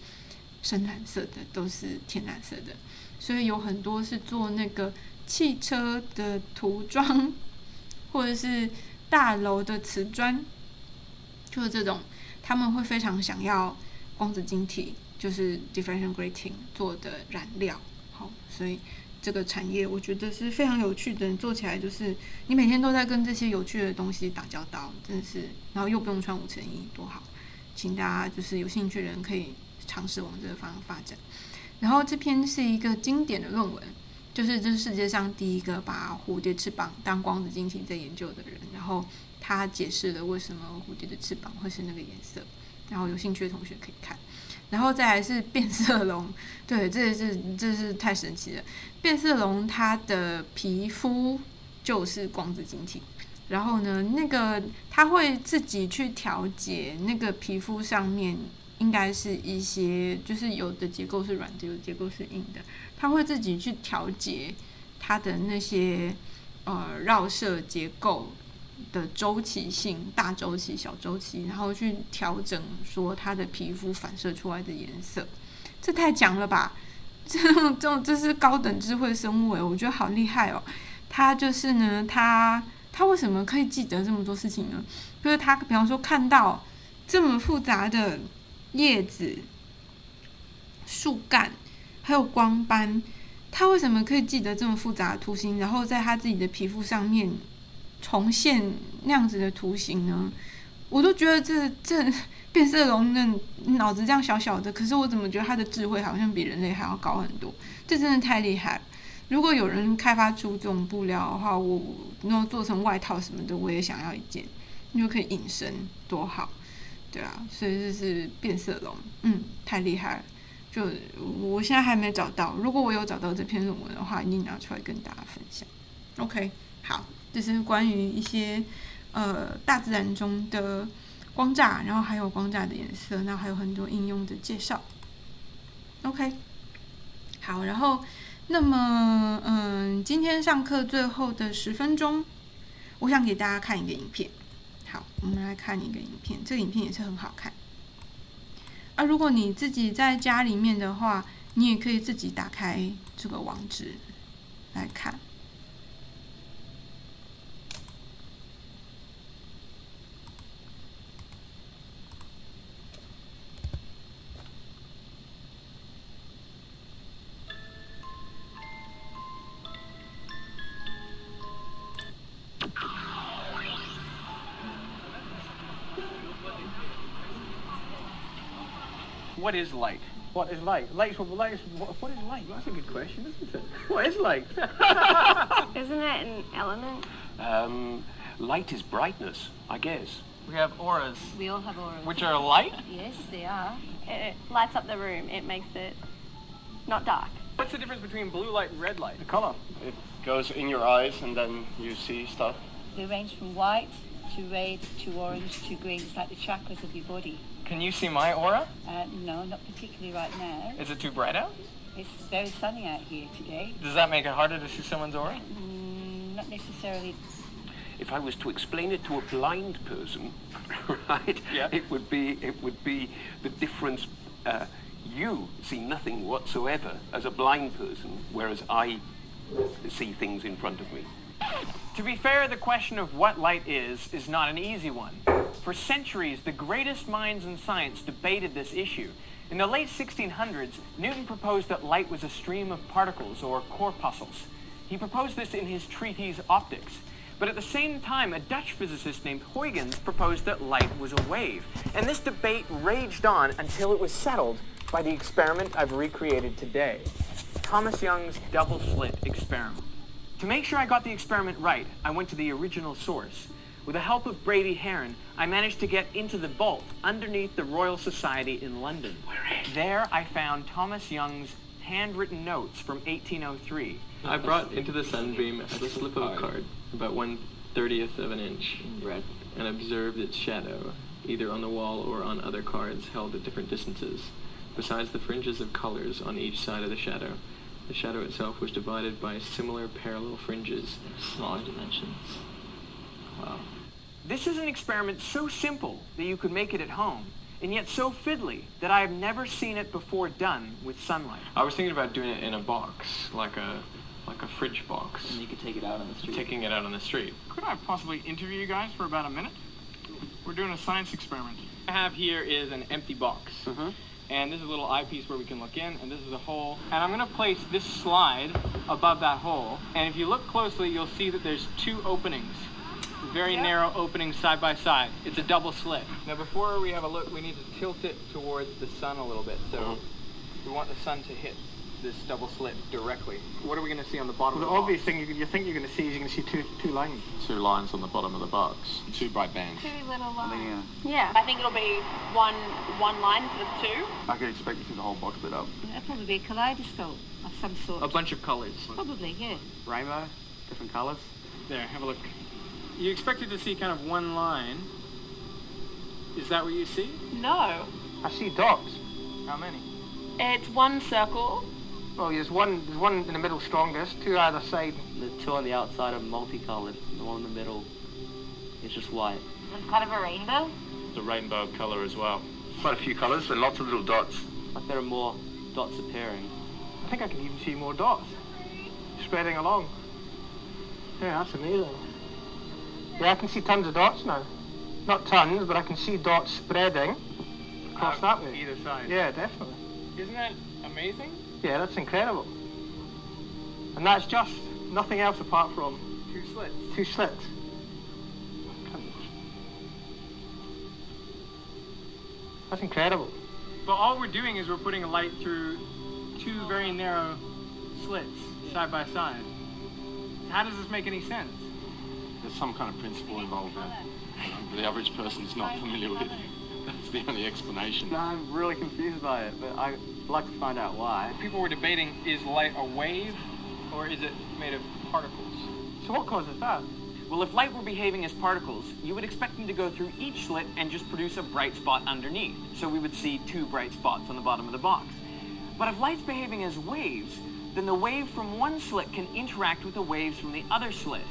深蓝色的，都是天蓝色的。所以有很多是做那个汽车的涂装，或者是大楼的瓷砖，就是这种，他们会非常想要光子晶体，就是 diffraction grating 做的染料。好，所以这个产业我觉得是非常有趣的，做起来就是你每天都在跟这些有趣的东西打交道，真的是，然后又不用穿5层衣，多好！请大家就是有兴趣的人可以尝试往这个方向发展。然后这篇是一个经典的论文，就是这是世界上第一个把蝴蝶翅膀当光子晶体在研究的人，然后他解释了为什么蝴蝶的翅膀会是那个颜色，然后有兴趣的同学可以看。然后再来是变色龙，对，这是太神奇了。变色龙它的皮肤就是光子晶体，然后呢，那个它会自己去调节那个皮肤上面应该是一些，就是有的结构是软的，有的结构是硬的，它会自己去调节它的那些绕射结构的周期性，大周期、小周期，然后去调整说它的皮肤反射出来的颜色。这太强了吧！这是高等智慧生物我觉得好厉害哦。它就是呢，它为什么可以记得这么多事情呢？就是它比方说看到这么复杂的叶子、树干，还有光斑，它为什么可以记得这么复杂的图形，然后在它自己的皮肤上面重现那样子的图形呢？我都觉得这变色龙的脑子这样小小的，可是我怎么觉得它的智慧好像比人类还要高很多？这真的太厉害了！如果有人开发出这种布料的话，我那做成外套什么的，我也想要一件，因为可以隐身，多好，对啊，所以这是变色龙，太厉害了。就我现在还没找到，如果我有找到这篇论文的话，一定拿出来跟大家分享。OK， 好，这是关于一些大自然中的光栅，然后还有光栅的颜色，那还有很多应用的介绍。OK， 好，然后那么今天上课最后的10分钟，我想给大家看一个影片。好，我们来看一个影片，这个影片也是很好看。如果你自己在家里面的话，你也可以自己打开这个网址来看。What is light? What is light? What is light? That's a good question, isn't it? What is light? Isn't it an element? Light is brightness, I guess. We have auras. We all have auras. Which are light? Yes, they are. It lights up the room. It makes it not dark. What's the difference between blue light and red light? The color. It goes in your eyes and then you see stuff. They range from white to red to orange to green. It's like the chakras of your body. Can you see my aura? No, not particularly right now. Is it too bright out? It's very sunny out here today. Does that make it harder to see someone's aura? Not necessarily. If I was to explain it to a blind person, right? Yeah. It would be the difference. You see nothing whatsoever as a blind person, whereas I see things in front of me. To be fair, the question of what light is not an easy one. For centuries, the greatest minds in science debated this issue. In the late 1600s, Newton proposed that light was a stream of particles, or corpuscles. He proposed this in his treatise Optics. But at the same time, a Dutch physicist named Huygens proposed that light was a wave. And this debate raged on until it was settled by the experiment I've recreated today. Thomas Young's double-slit experiment. To make sure I got the experiment right, I went to the original source. With the help of Brady Heron, I managed to get into the vault underneath the Royal Society in London. There I found Thomas Young's handwritten notes from 1803. I brought into the sunbeam a slip of a card, about 1/30th of an inch in breadth, and observed its shadow, either on the wall or on other cards held at different distances, besides the fringes of colors on each side of the shadow. The shadow itself was divided by similar parallel fringes, smaller dimensions. Wow. This is an experiment so simple that you could make it at home, and yet so fiddly that I have never seen it before done with sunlight. I was thinking about doing it in a box, like a fridge box. And you could take it out on the street. Taking it out on the street. Could I possibly interview you guys for about a minute? We're doing a science experiment. What I have here is an empty box. And this is a little eyepiece where we can look in, and this is a hole. And I'm gonna place this slide above that hole. And if you look closely, you'll see that there's two openings. Very narrow openings side by side. It's a double slit. Now before we have a look, we need to tilt it towards the sun a little bit. So we want the sun to hit this double slit directly. What are we gonna see on the bottom of the obvious box? thing you think you're going to see is you're going to see two lines. Two lines on the bottom of the box. Two bright bands. Two little lines. Yeah, I think it'll be one line instead of two. I could expect to see the whole box lit up. That'll probably be a kaleidoscope of some sort. A bunch of colors. Probably, yeah. Rainbow, different colours. There, have a look. You expected to see kind of one line. Is that what you see? No, I see dots. How many? it's one circle. Well, there's one in the middle strongest, two either side. The two on the outside are multicolored. The one in the middle is just white. It's kind of a rainbow. It's a rainbow colour as well. Quite a few colours and lots of little dots. Like there are more dots appearing. I think I can even see more dots spreading along. Yeah, that's amazing. Yeah, I can see tons of dots now. Not tons, but I can see dots spreading across that way. Either side. Yeah, definitely. Isn't that amazing? Yeah, that's incredible. And that's just nothing else apart from Two slits. two slits. That's incredible. But all we're doing is we're putting a light through two very narrow slits side by side. How does this make any sense? There's some kind of principle involved there. The average person's not familiar with it. That's the only explanation. I'm really confused by it, but I'd like to find out why. People were debating, is light a wave or is it made of particles? So what causes that? Well, if light were behaving as particles, you would expect them to go through each slit and just produce a bright spot underneath. So we would see two bright spots on the bottom of the box. But if light's behaving as waves, then the wave from one slit can interact with the waves from the other slit.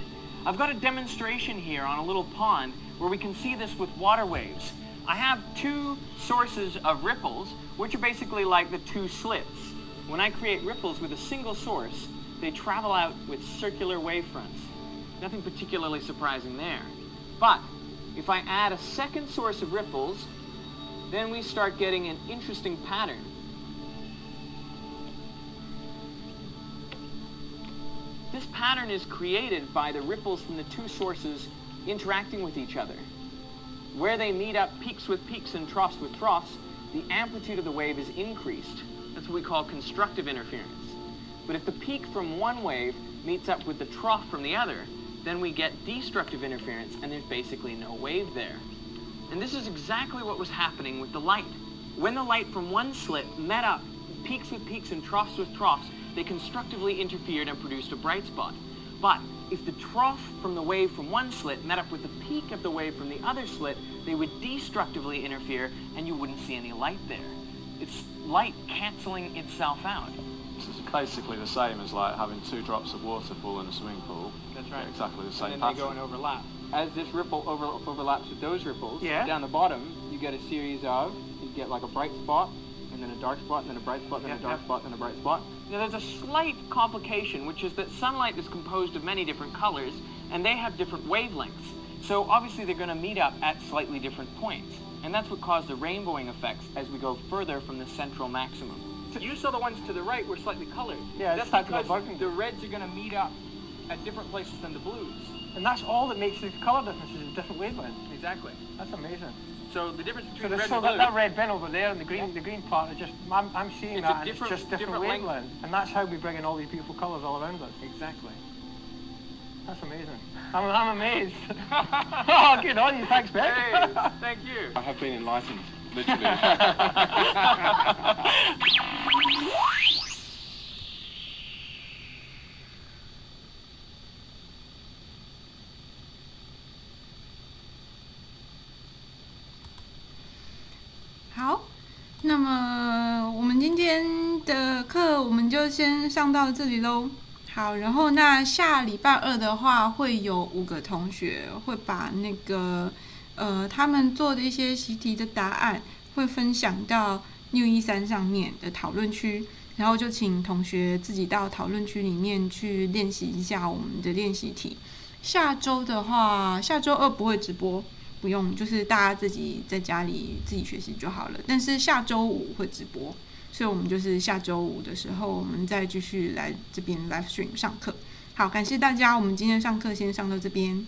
I've got a demonstration here on a little pond where we can see this with water waves. I have two sources of ripples, which are basically like the two slits. When I create ripples with a single source, they travel out with circular wavefronts. Nothing particularly surprising there. But if I add a second source of ripples, then we start getting an interesting pattern. This pattern is created by the ripples from the two sources interacting with each other. Where they meet up peaks with peaks and troughs with troughs, the amplitude of the wave is increased. That's what we call constructive interference. But if the peak from one wave meets up with the trough from the other, then we get destructive interference and there's basically no wave there. And this is exactly what was happening with the light. When the light from one slit met up peaks with peaks and troughs with troughs, they constructively interfered and produced a bright spot. But if the trough from the wave from one slit met up with the peak of the wave from the other slit, they would destructively interfere and you wouldn't see any light there. It's light canceling itself out. This is basically the same as like having 2 drops of water fall in a swimming pool. That's right. Exactly the same And then pattern. they go and overlap. As this ripple overlaps with those ripples, down the bottom, you get a series of, you get like a bright spot, and then a dark spot, and then a bright spot, and then a dark spot, and then a bright spot. Now, there's a slight complication, which is that sunlight is composed of many different colors, and they have different wavelengths. So obviously they're going to meet up at slightly different points. And that's what caused the rainbowing effects as we go further from the central maximum. So you saw the ones to the right were slightly colored. Yeah, that's because the reds are going to meet up at different places than the blues. And that's all that makes the colour differences is different wavelengths. Exactly. That's amazing. So the difference between So, red so and blue... that red bin over there and the green part are just, I'm seeing It's that a and different- it's just different different wavelengths. And that's how we bring in all these beautiful colours all around us. Exactly. That's amazing. I'm amazed. Oh, good on you. Thanks, Beck. Hey, thank you. I have been enlightened, literally.好，那么我们今天的课我们就先上到这里喽。好，然后那下礼拜二的话，会有5个同学会把那个他们做的一些习题的答案会分享到613上面的讨论区，然后就请同学自己到讨论区里面去练习一下我们的练习题。下周的话，下周二不会直播，不用，就是大家自己在家里自己学习就好了。但是下周五会直播，所以我们就是下周五的时候，我们再继续来这边 live stream 上课。好，感谢大家，我们今天上课先上到这边。